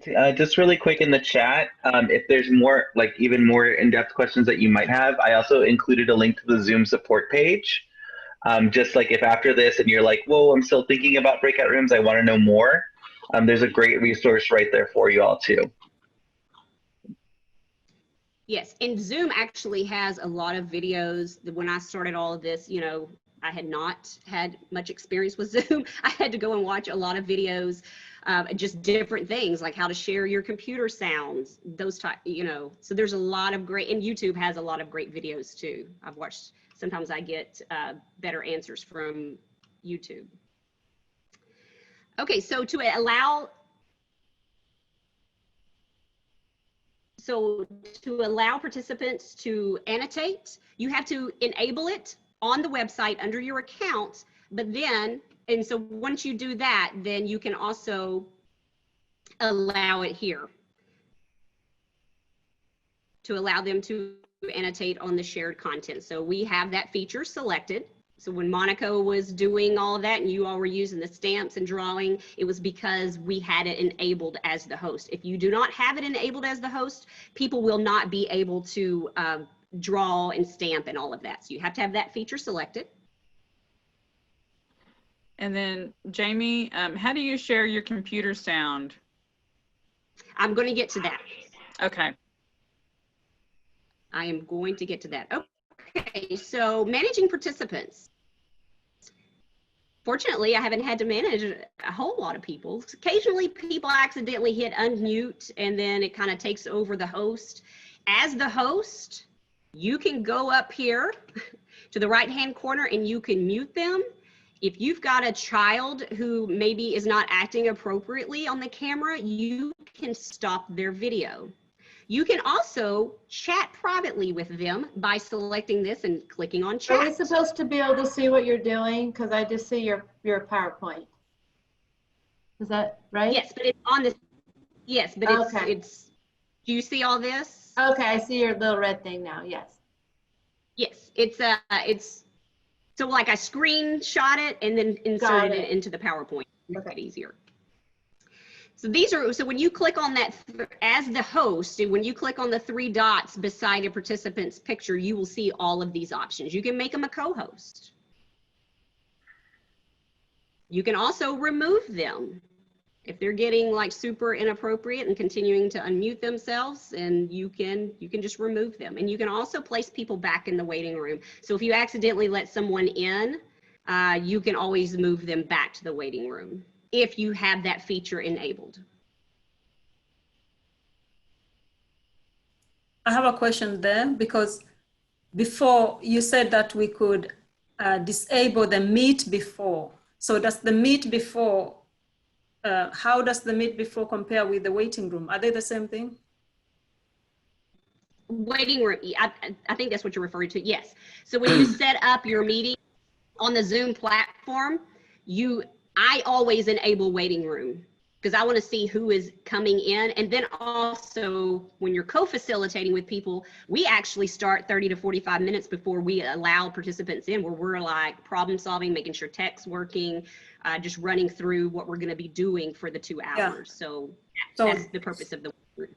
Just really quick in the chat, if there's more, like even more in-depth questions that you might have, I also included a link to the Zoom support page. Just like if after this and you're like, whoa, I'm still thinking about breakout rooms, I want to know more. There's a great resource right there for you all too. Yes, and Zoom actually has a lot of videos. When I started all of this, I had not had much experience with Zoom. I had to go and watch a lot of videos, just different things like how to share your computer sounds, those type, so there's a lot of great, and YouTube has a lot of great videos too. I've watched, sometimes I get better answers from YouTube. Okay, so to allow participants to annotate, you have to enable it on the website under your account, but then, and so once you do that, then you can also allow it here to allow them to annotate on the shared content. So we have that feature selected. So when Monica was doing all of that and you all were using the stamps and drawing, it was because we had it enabled as the host. If you do not have it enabled as the host, people will not be able to draw and stamp and all of that. So you have to have that feature selected. And then Jamie, how do you share your computer sound? I'm going to get to that. Okay. I am going to get to that. Okay, so managing participants. Fortunately, I haven't had to manage a whole lot of people. Occasionally, people accidentally hit unmute, and then it kind of takes over the host. As the host, you can go up here to the right-hand corner, and you can mute them. If you've got a child who maybe is not acting appropriately on the camera, you can stop their video. You can also chat privately with them by selecting this and clicking on chat. Are we supposed to be able to see what you're doing? Because I just see your PowerPoint. Is that right? Yes, but it's on the, yes, but Okay. it's, do you see all this? Okay, I see your little red thing now, yes. Yes, it's so like I screenshot it and then inserted it into the PowerPoint. Make it easier. So these are, so when you click on that as the host, when you click on the 3 dots beside a participant's picture, you will see all of these options. You can make them a co-host. You can also remove them if they're getting like super inappropriate and continuing to unmute themselves, and you can just remove them. And you can also place people back in the waiting room. So if you accidentally let someone in, you can always move them back to the waiting room if you have that feature enabled. I have a question there, because before you said that we could disable the meet before. So does the meet before, how does the meet before compare with the waiting room? Are they the same thing? Waiting room, I think that's what you're referring to, yes. So when you set up your meeting on the Zoom platform, I always enable waiting room because I want to see who is coming in. And then also when you're co-facilitating with people, we actually start 30 to 45 minutes before we allow participants in, where we're like problem solving, making sure tech's working, just running through what we're going to be doing for the 2 hours. Yeah. So So that's the purpose of the waiting room.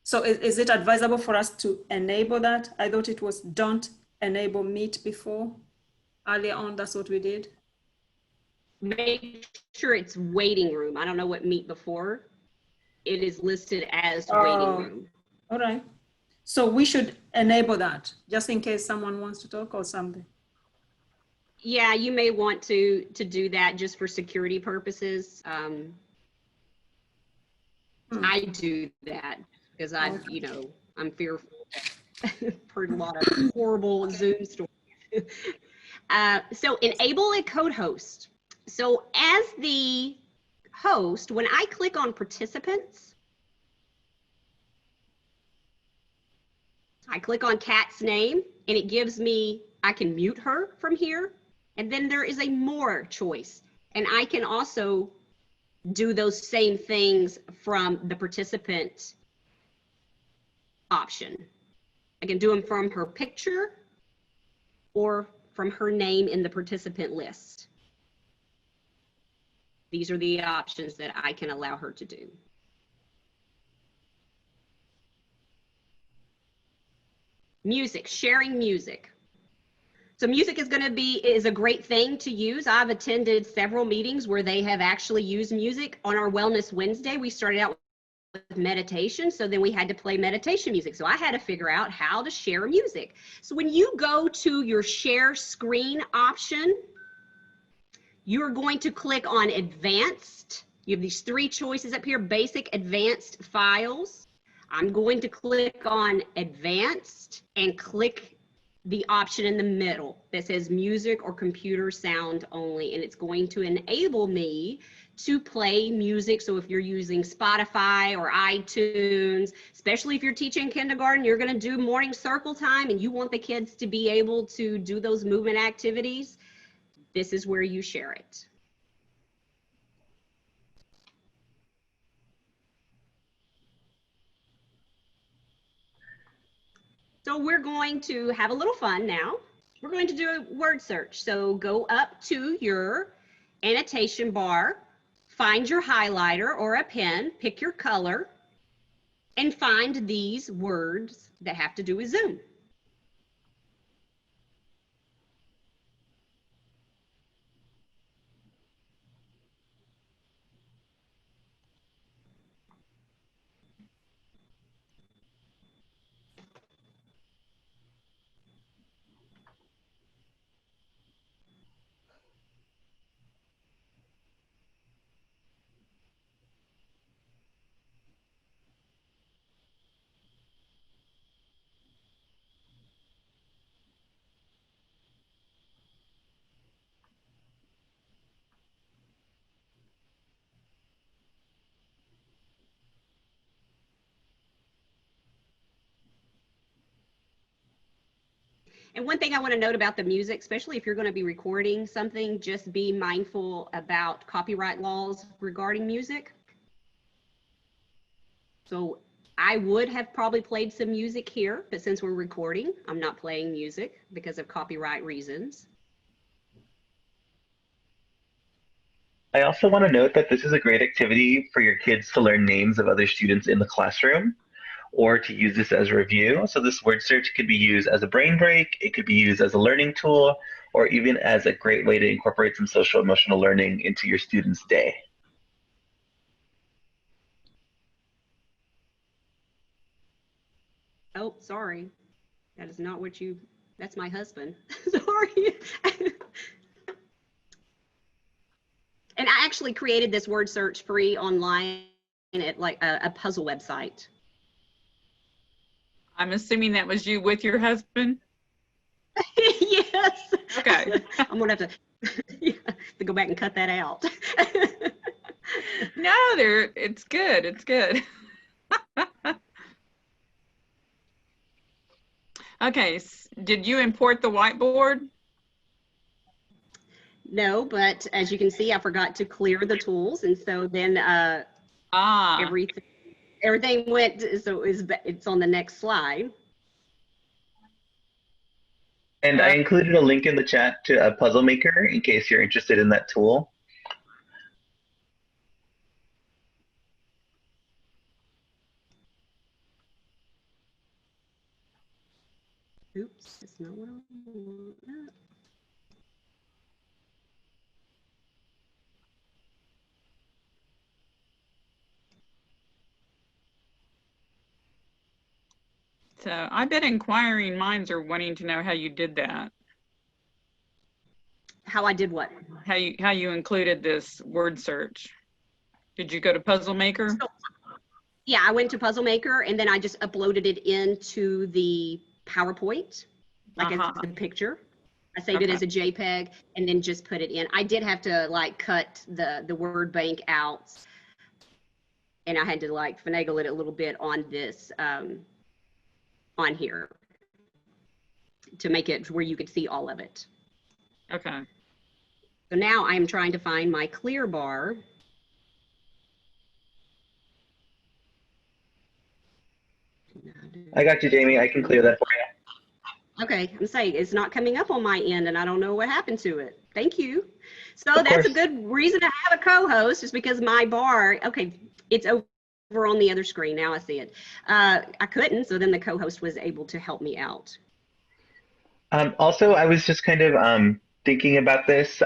So is it advisable for us to enable that? I thought it was don't enable meet before. Earlier on, that's what we did. Make sure it's waiting room. I don't know what meet before. It is listed as waiting room. All right. So we should enable that just in case someone wants to talk or something. Yeah, you may want to do that just for security purposes. I do that because I'm fearful. I've heard a lot of horrible Zoom stories. So enable a code host. So as the host, when I click on participants, I click on Kat's name and it gives me, I can mute her from here. And then there is a more choice. And I can also do those same things from the participant option. I can do them from her picture or from her name in the participant list. These are the options that I can allow her to do. Music, sharing music. So music is a great thing to use. I've attended several meetings where they have actually used music. On our Wellness Wednesday, we started out with meditation, so then we had to play meditation music. So I had to figure out how to share music. So when you go to your share screen option, you're going to click on advanced. You have these 3 choices up here, basic, advanced, files. I'm going to click on advanced and click the option in the middle that says music or computer sound only, and it's going to enable me to play music. So if you're using Spotify or iTunes, especially if you're teaching kindergarten, you're going to do morning circle time and you want the kids to be able to do those movement activities, this is where you share it. So we're going to have a little fun now. We're going to do a word search. So go up to your annotation bar, find your highlighter or a pen, pick your color, and find these words that have to do with Zoom. And one thing I want to note about the music, especially if you're going to be recording something, just be mindful about copyright laws regarding music. So I would have probably played some music here, but since we're recording, I'm not playing music because of copyright reasons. I also want to note that this is a great activity for your kids to learn names of other students in the classroom or to use this as review. So this word search could be used as a brain break, it could be used as a learning tool, or even as a great way to incorporate some social emotional learning into your students' day. Oh, sorry. That is not what you, that's my husband. Sorry. And I actually created this word search free online at like a puzzle website. I'm assuming that was you with your husband? Yes. Okay. I'm gonna have to go back and cut that out. No, it's good. It's good. Okay, did you import the whiteboard? No, but as you can see, I forgot to clear the tools, and so then everything went. So it's on the next slide. And I included a link in the chat to a puzzle maker in case you're interested in that tool. Oops, it's not what I want. So I bet inquiring minds are wanting to know how you did that. How I did what? How you included this word search. Did you go to Puzzle Maker? So, yeah, I went to Puzzle Maker and then I just uploaded it into the PowerPoint, like as a picture. I saved it as a JPEG and then just put it in. I did have to like cut the word bank out, and I had to like finagle it a little bit on this on here to make it where you could see all of it. Okay. So now I'm trying to find my clear bar. I got you, Jamie. I can clear that for you. Okay, I'm saying it's not coming up on my end and I don't know what happened to it. Thank you. So that's a good reason to have a co-host, is because my bar, okay, it's over on the other screen. Now I see it. I couldn't, so then the co-host was able to help me out. Also, I was just kind of thinking about this.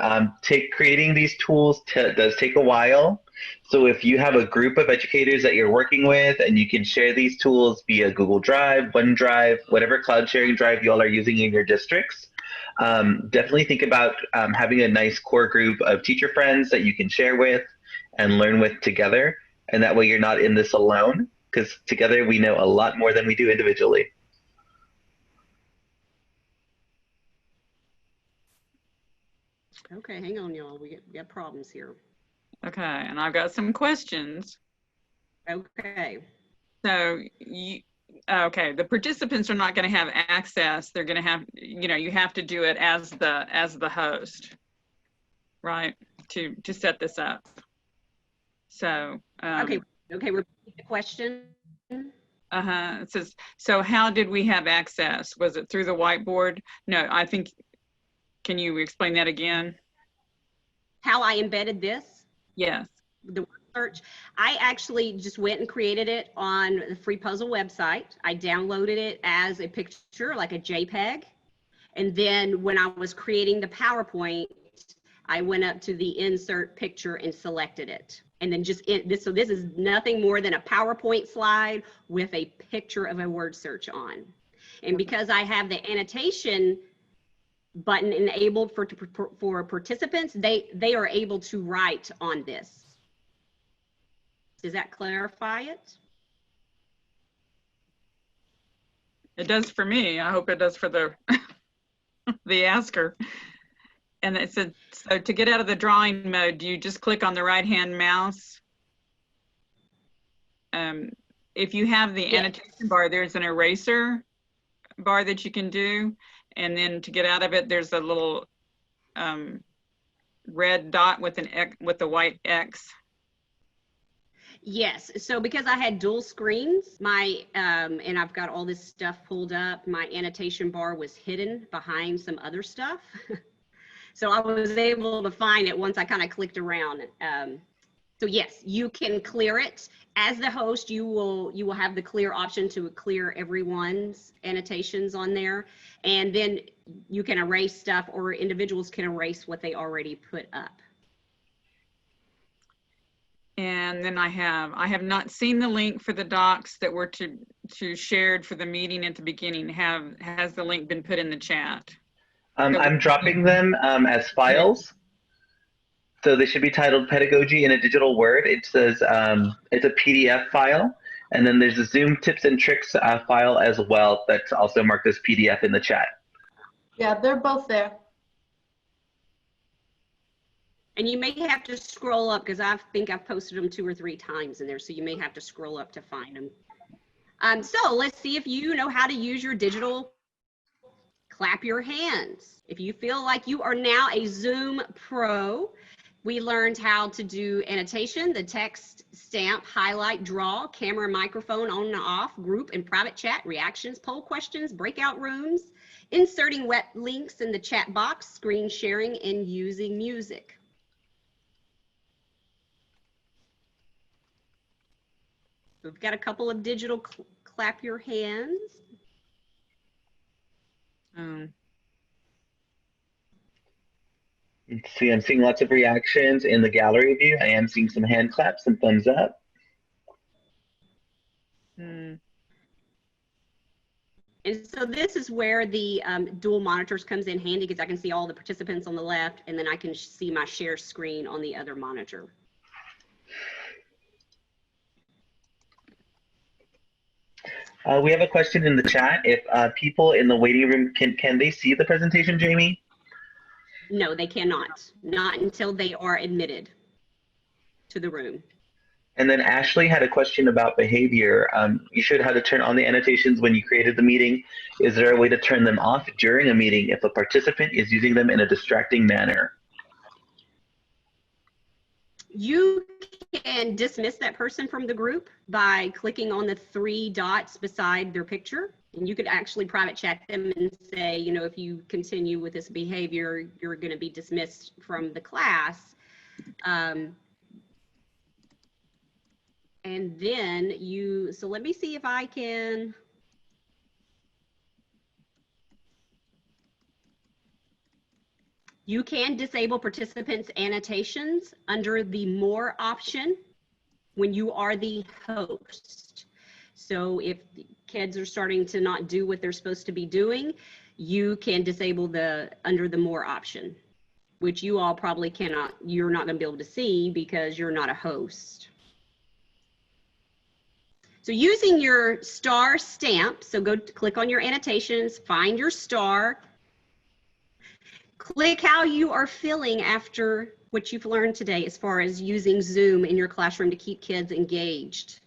Creating these tools does take a while. So if you have a group of educators that you're working with and you can share these tools via Google Drive, OneDrive, whatever cloud sharing drive you all are using in your districts, definitely think about having a nice core group of teacher friends that you can share with and learn with together. And that way you're not in this alone, because together we know a lot more than we do individually. Okay, hang on, y'all. We got problems here. Okay, and I've got some questions. Okay. So okay, the participants are not going to have access. They're going to have, you have to do it as the host, right? To set this up. So okay, repeat the question. It says, so how did we have access? Was it through the whiteboard? No, I think, can you explain that again? How I embedded this? Yes. The word search. I actually just went and created it on the Free Puzzle website. I downloaded it as a picture, like a JPEG. And then when I was creating the PowerPoint, I went up to the insert picture and selected it. And then just this, so this is nothing more than a PowerPoint slide with a picture of a word search on. And because I have the annotation button enabled for participants, they are able to write on this. Does that clarify it? It does for me. I hope it does for the the asker. And it said, so to get out of the drawing mode, do you just click on the right-hand mouse? If you have the annotation bar, there's an eraser bar that you can do. And then to get out of it, there's a little red dot with an X, with the white X. Yes, so because I had dual screens, my and I've got all this stuff pulled up, my annotation bar was hidden behind some other stuff. So I was able to find it once I kind of clicked around. So yes, you can clear it. As the host, you will have the clear option to clear everyone's annotations on there. And then you can erase stuff, or individuals can erase what they already put up. And then I have not seen the link for the docs that were to shared for the meeting at the beginning. Has the link been put in the chat? I'm dropping them as files. So they should be titled Pedagogy in a Digital Word. It says it's a PDF file. And then there's a Zoom tips and tricks file as well that's also marked as PDF in the chat. Yeah, they're both there. And you may have to scroll up because I think I've posted them 2 or 3 times in there. So you may have to scroll up to find them. So let's see if you know how to use your digital. Clap your hands. If you feel like you are now a Zoom pro, we learned how to do annotation, the text, stamp, highlight, draw, camera, microphone, on and off, group and private chat, reactions, poll questions, breakout rooms, inserting web links in the chat box, screen sharing, and using music. We've got a couple of digital clap your hands. Let's see, I'm seeing lots of reactions in the gallery view. I am seeing some hand claps and thumbs up. And so this is where the dual monitors comes in handy, because I can see all the participants on the left, and then I can see my share screen on the other monitor. We have a question in the chat. If people in the waiting room, can they see the presentation, Jamie? No, they cannot. Not until they are admitted to the room. And then Ashley had a question about behavior. You showed how to turn on the annotations when you created the meeting. Is there a way to turn them off during a meeting if a participant is using them in a distracting manner? You can dismiss that person from the group by clicking on the 3 dots beside their picture. And you could actually private chat them and say, you know, if you continue with this behavior, you're going to be dismissed from the class. And then so let me see if I can. You can disable participants' annotations under the More option when you are the host. So if the kids are starting to not do what they're supposed to be doing, you can disable under the More option, which you all probably cannot, you're not going to be able to see because you're not a host. So using your star stamp, so go click on your annotations, find your star, click how you are feeling after what you've learned today as far as using Zoom in your classroom to keep kids engaged.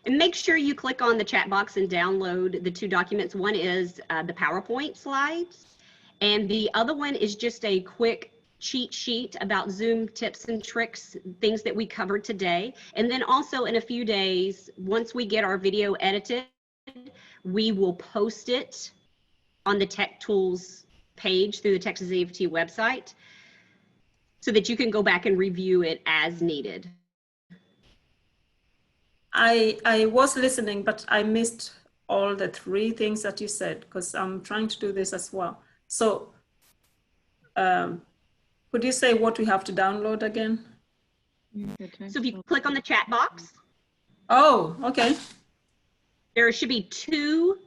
And make sure you click on the chat box and download the 2 documents. One is the PowerPoint slides, And the other one is just a quick cheat sheet about Zoom tips and tricks, things that we covered today. And then also in a few days, once we get our video edited, we will post it on the Tech Tools page through the Texas AFT website so that you can go back and review it as needed. I was listening, but I missed all the 3 things that you said because I'm trying to do this as well. So could you say what we have to download again? So if you click on the chat box. Oh, okay. There should be 2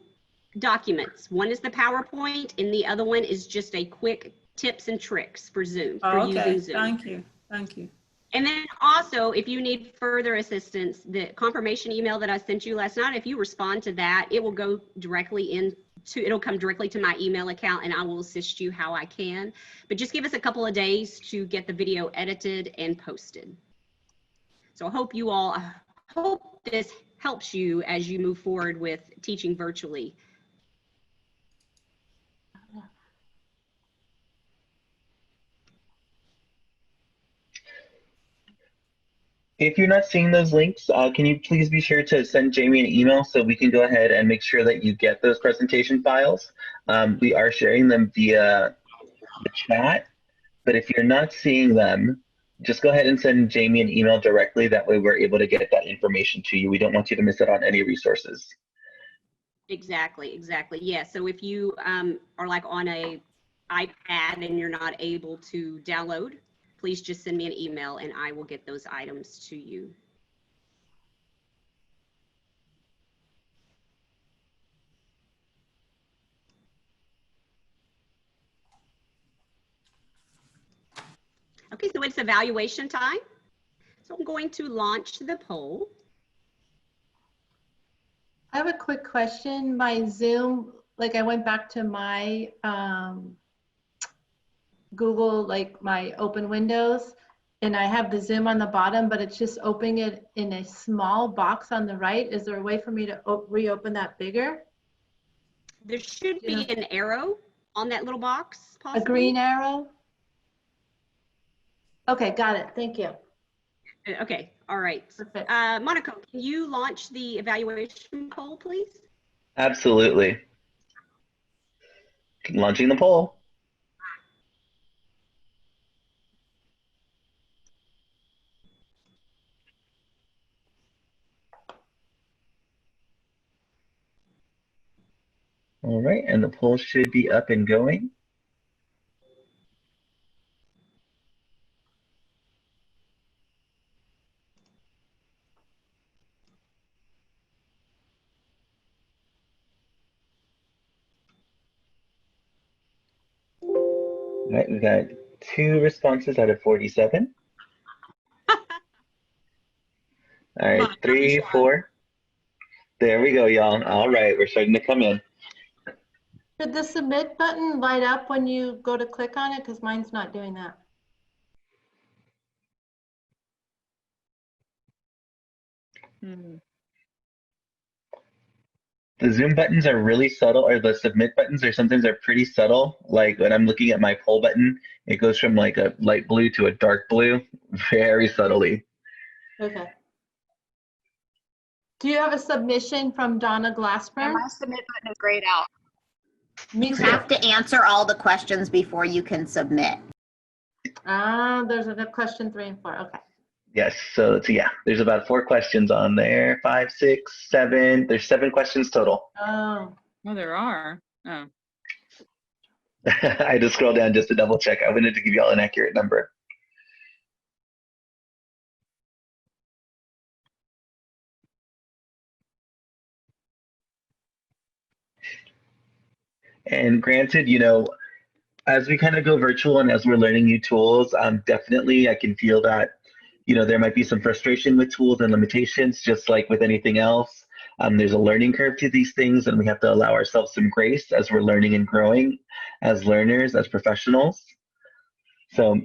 documents. One is the PowerPoint and the other one is just a quick tips and tricks for Zoom, for using Zoom. Thank you. Thank you. And then also, if you need further assistance, the confirmation email that I sent you last night, if you respond to that, it will go directly it'll come directly to my email account and I will assist you how I can. But just give us a couple of days to get the video edited and posted. So I hope this helps you as you move forward with teaching virtually. If you're not seeing those links, can you please be sure to send Jamie an email so we can go ahead and make sure that you get those presentation files. We are sharing them via the chat, but if you're not seeing them, just go ahead and send Jamie an email directly. That way we're able to get that information to you. We don't want you to miss out on any resources. Exactly. Yeah, so if you are like on a iPad and you're not able to download, please just send me an email and I will get those items to you. Okay, so it's evaluation time. So I'm going to launch the poll. I have a quick question. My Zoom, like I went back to my Google, like my open windows, and I have the Zoom on the bottom, but it's just opening it in a small box on the right. Is there a way for me to reopen that bigger? There should be an arrow on that little box, possibly. A green arrow? Okay, got it. Thank you. Okay, all right. Perfect. Monica, can you launch the evaluation poll, please? Absolutely. Launching the poll. All right, and the poll should be up and going. All right, we've got 2 responses out of 47. All right, 3, 4. There we go, y'all. All right, we're starting to come in. Should the submit button light up when you go to click on it? Because mine's not doing that. The Zoom buttons are really subtle, or the submit buttons are sometimes are pretty subtle. Like when I'm looking at my poll button, it goes from like a light blue to a dark blue, very subtly. Okay. Do you have a submission from Donna Glassburn? My submit button is grayed out. You have to answer all the questions before you can submit. There's a question 3 and 4. Okay. Yes, so yeah, there's about 4 questions on there. 5, 6, 7. There's 7 questions total. Oh. Oh, there are. Oh. I had to scroll down just to double check. I wanted to give you all an accurate number. And granted, you know, as we kind of go virtual and as we're learning new tools, definitely I can feel that, you know, there might be some frustration with tools and limitations, just like with anything else. There's a learning curve to these things, and we have to allow ourselves some grace as we're learning and growing as learners, as professionals. So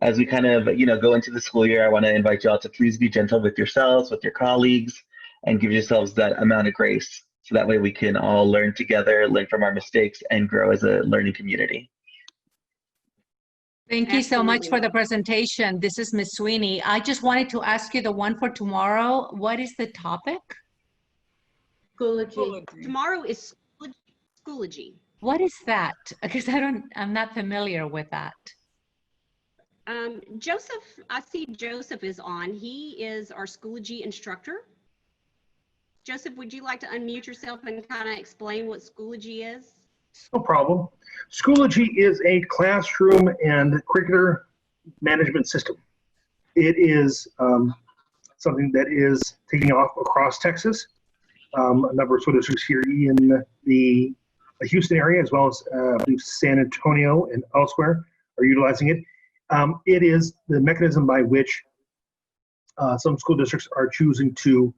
as we kind of, you know, go into the school year, I want to invite you all to please be gentle with yourselves, with your colleagues, and give yourselves that amount of grace. So that way we can all learn together, learn from our mistakes, and grow as a learning community. Thank you so much Absolutely. for the presentation. This is Ms. Sweeney. I just wanted to ask you the one for tomorrow. What is the topic? Schoology. Tomorrow is Schoology. What is that? Because I'm not familiar with that. Joseph, I see Joseph is on. He is our Schoology instructor. Joseph, would you like to unmute yourself and kind of explain what Schoology is? No problem. Schoology is a classroom and curricular management system. It is something that is taking off across Texas. A number of school districts here in the Houston area, as well as I believe San Antonio and elsewhere, are utilizing it. It is the mechanism by which some school districts are choosing to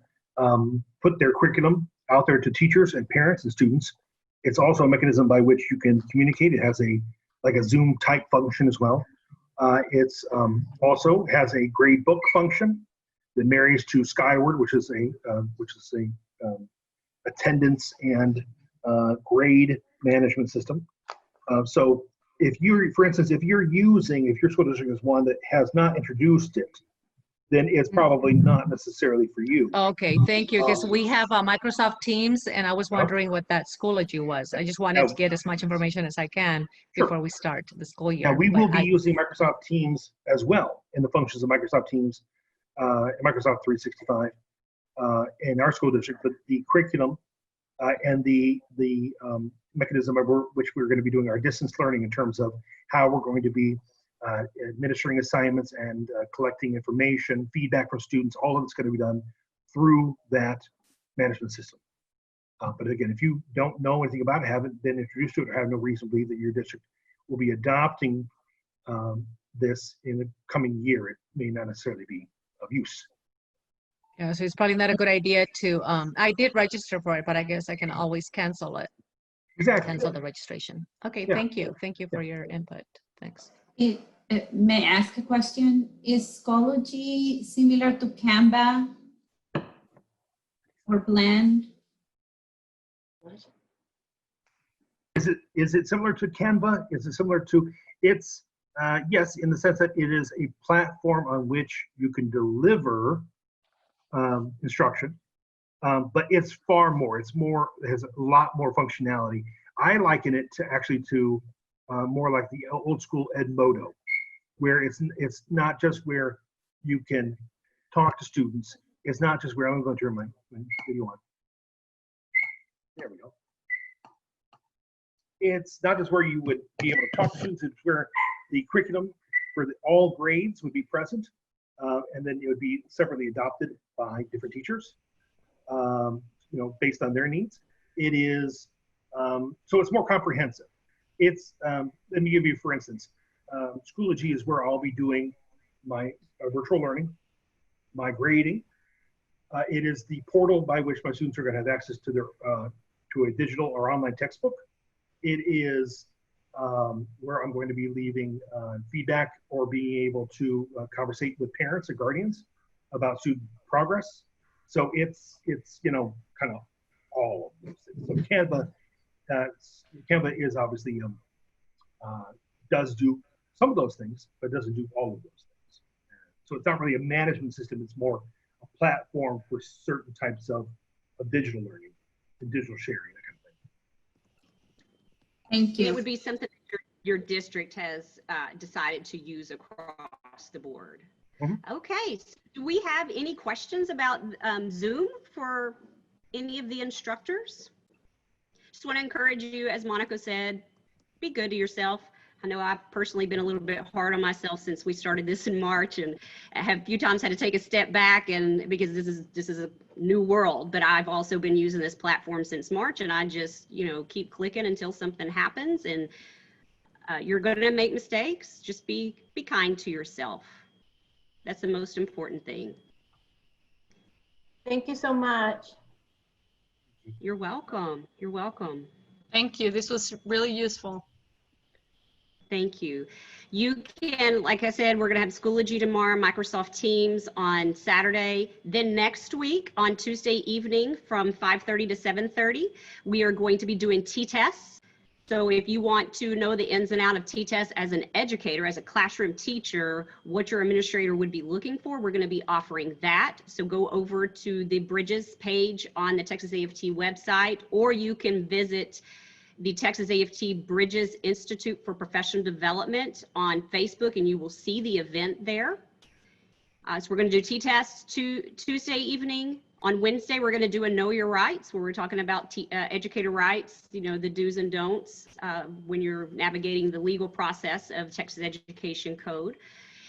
put their curriculum out there to teachers and parents and students. It's also a mechanism by which you can communicate. It has like a Zoom type function as well. It's also has a grade book function that marries to Skyward, which is a attendance and grade management system. So if you're, for instance, if your school district is one that has not introduced it, then it's probably not necessarily for you. Okay, thank you. Because we have Microsoft Teams, and I was wondering what that Schoology was. I just wanted to get as much information as I can before we start the school year. Now, we will be using Microsoft Teams as well in the functions of Microsoft Teams, Microsoft 365 in our school district, but the curriculum and the mechanism of which we're going to be doing our distance learning in terms of how we're going to be administering assignments and collecting information, feedback from students, all of it's going to be done through that management system. But again, if you don't know anything about it, haven't been introduced to it, or have no reason to believe that your district will be adopting this in the coming year, it may not necessarily be of use. Yeah, so it's probably not a good idea to, I did register for it, but I guess I can always cancel it. Exactly. Cancel the registration. Okay, Yeah. thank you. Thank you for your input. Thanks. May I ask a question? Is Schoology similar to Canva or Blend? Is it similar to Canva? Is it similar to, it's, yes, in the sense that it is a platform on which you can deliver instruction, but it's far more. It has a lot more functionality. I liken it to actually to more like the old school Edmodo, where it's not just where you can talk to students. It's not just where I'm going to turn my video on. There we go. It's not just where you would be able to talk to students. It's where the curriculum for all grades would be present, and then it would be separately adopted by different teachers, based on their needs. It is so it's more comprehensive. It's let me give you, for instance, Schoology is where I'll be doing my virtual learning, my grading. It is the portal by which my students are going to have access to their to a digital or online textbook. It is where I'm going to be leaving feedback or being able to conversate with parents or guardians about student progress. So it's kind of all of those things. So Canva is obviously does do some of those things, but doesn't do all of those things. So it's not really a management system. It's more a platform for certain types of digital learning and digital sharing, that kind of thing. Thank you. It would be something that your district has decided to use across the board. Mm-hmm. Okay, so do we have any questions about Zoom for any of the instructors? Just want to encourage you, as Monica said, be good to yourself. I know I've personally been a little bit hard on myself since we started this in March, and I have a few times had to take a step back, and because this is a new world. But I've also been using this platform since March, and I just keep clicking until something happens. And you're going to make mistakes. Just be kind to yourself. That's the most important thing. Thank you so much. You're welcome. You're welcome. Thank you. This was really useful. Thank you. You can, like I said, we're going to have Schoology tomorrow, Microsoft Teams on Saturday. Then next week on Tuesday evening from 5:30 to 7:30, we are going to be doing T-tests. So if you want to know the ins and outs of T-tests as an educator, as a classroom teacher, what your administrator would be looking for, we're going to be offering that. So go over to the Bridges page on the Texas AFT website, or you can visit the Texas AFT Bridges Institute for Professional Development on Facebook, and you will see the event there. So we're going to do T-tests Tuesday evening. On Wednesday, we're going to do a Know Your Rights, where we're talking about educator rights, you know, the do's and don'ts when you're navigating the legal process of Texas Education Code.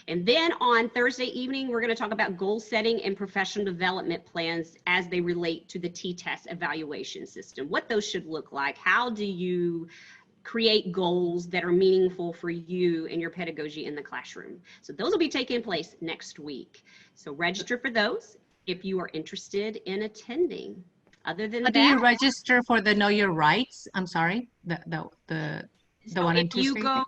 And then on Thursday evening, we're going to talk about goal setting and professional development plans as they relate to the T-test evaluation system, what those should look like. How do you create goals that are meaningful for you and your pedagogy in the classroom? So those will be taking place next week. So register for those if you are interested in attending. Other than that, do you register for the Know Your Rights? I'm sorry, the one on Tuesday?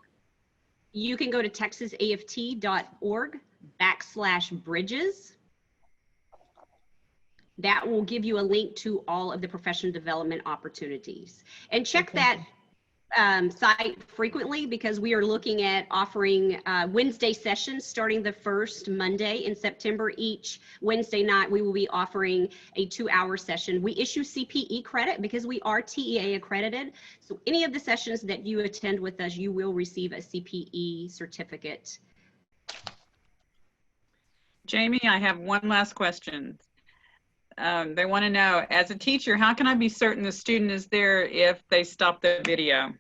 You can go to texasaft.org/bridges. That will give you a link to all of the professional development opportunities. And check that site frequently, because we are looking at offering Wednesday sessions starting the first Monday in September. Each Wednesday night, we will be offering a 2-hour session. We issue CPE credit because we are TEA accredited. So any of the sessions that you attend with us, you will receive a CPE certificate. Jamie, I have one last question. They want to know, as a teacher, how can I be certain the student is there if they stop the video?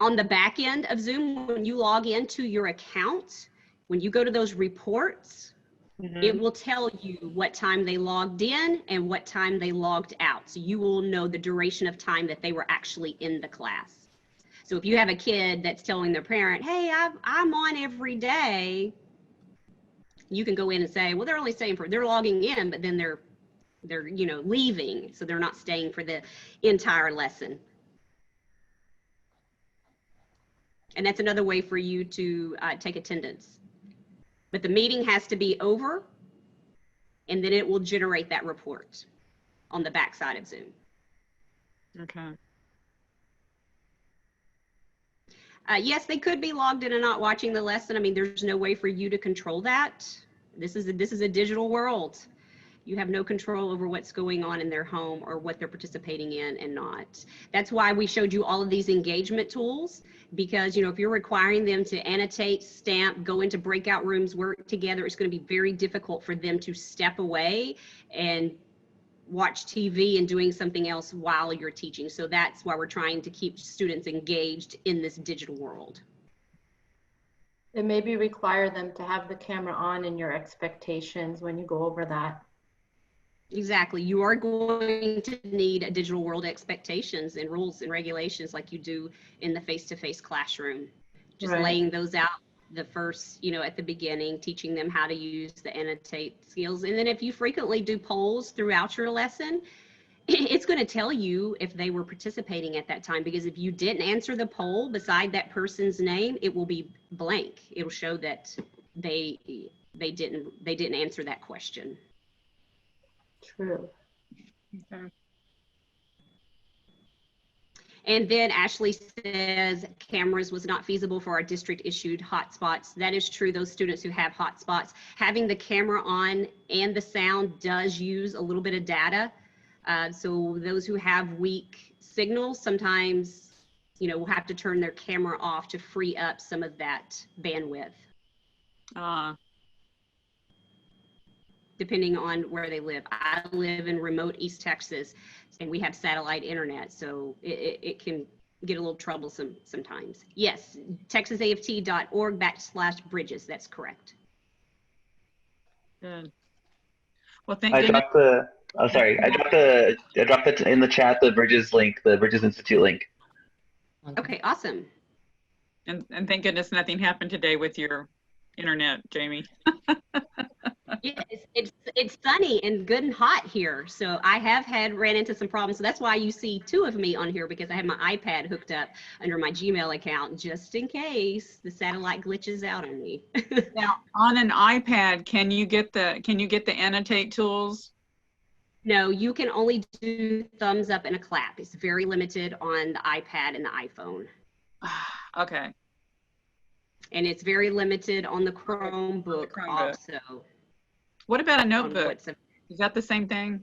On the back end of Zoom, when you log into your account, when you go to those reports, it will tell you what time they logged in and what time they logged out. So you will know the duration of time that they were actually in the class. So if you have a kid that's telling their parent, hey, I'm on every day, you can go in and say, well, they're only staying they're logging in, but then they're you know, leaving. So they're not staying for the entire lesson. And that's another way for you to take attendance. But the meeting has to be over, and then it will generate that report on the back side of Zoom. Okay. Yes, they could be logged in and not watching the lesson. I mean, there's no way for you to control that. This is a digital world. You have no control over what's going on in their home or what they're participating in and not. That's why we showed you all of these engagement tools, because, you know, if you're requiring them to annotate, stamp, go into breakout rooms, work together, it's going to be very difficult for them to step away and watch TV and doing something else while you're teaching. So that's why we're trying to keep students engaged in this digital world. And maybe require them to have the camera on in your expectations when you go over that. Exactly. You are going to need a digital world expectations and rules and regulations like you do in the face-to-face classroom. Just laying those out the first, you know, at the beginning, teaching them how to use the annotate skills. And then if you frequently do polls throughout your lesson, it's going to tell you if they were participating at that time, because if you didn't answer the poll beside that person's name, it will be blank. It'll show that they didn't answer that question. True. Okay. And then Ashley says cameras was not feasible for our district issued hotspots. That is true. Those students who have hotspots, having the camera on and the sound does use a little bit of data. So those who have weak signals, sometimes, you know, will have to turn their camera off to free up some of that bandwidth. Depending on where they live. I live in remote East Texas, and we have satellite internet, so it can get a little troublesome sometimes. Yes, texasaft.org/bridges, that's correct. Good. Well, thank I you. dropped the, oh, sorry, I dropped it in the chat, the Bridges link, the Bridges Institute link. Okay, awesome. And thank goodness nothing happened today with your internet, Jamie. Yeah, it's sunny and good and hot here, so I have ran into some problems. So that's why you see two of me on here, because I have my iPad hooked up under my Gmail account just in case the satellite glitches out on me. Now, on an iPad, can you get the annotate tools? No, you can only do thumbs up and a clap. It's very limited on the iPad and the iPhone. Okay. And it's very limited on the Chromebook also. What about a notebook? Is that the same thing?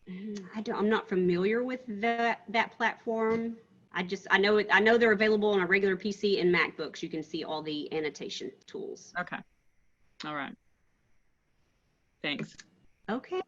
I'm not familiar with that platform. I know they're available on a regular PC and MacBooks. You can see all the annotation tools. Okay. All right. Thanks. Okay.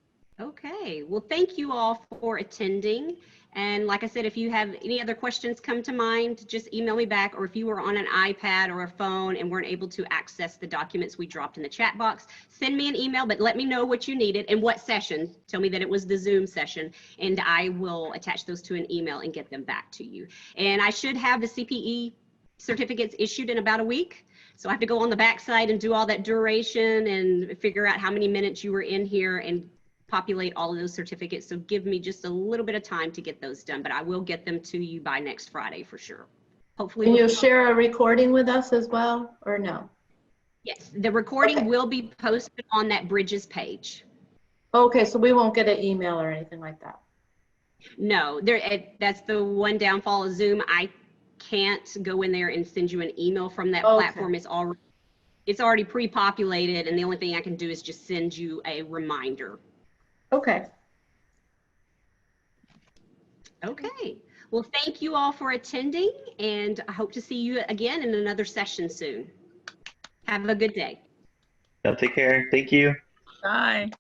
Well, thank you all for attending. And like I said, if you have any other questions come to mind, just email me back. Or if you were on an iPad or a phone and weren't able to access the documents we dropped in the chat box, send me an email, but let me know what you needed and what session. Tell me that it was the Zoom session, and I will attach those to an email and get them back to you. And I should have the CPE certificates issued in about a week. So I have to go on the backside and do all that duration and figure out how many minutes you were in here and populate all of those certificates. So give me just a little bit of time to get those done, but I will get them to you by next Friday for sure. Hopefully. Can you share a recording with us as well, or no? Yes, the recording will be posted on that Bridges page. Okay, so we won't get an email or anything like that. No, that's the one downfall of Zoom. I can't go in there and send you an email from that platform. It's already pre-populated, and the only thing I can do is just send you a reminder. Okay. Okay. Well, thank you all for attending, and I hope to see you again in another session soon. Have a good day. Y'all take care. Thank you. Bye.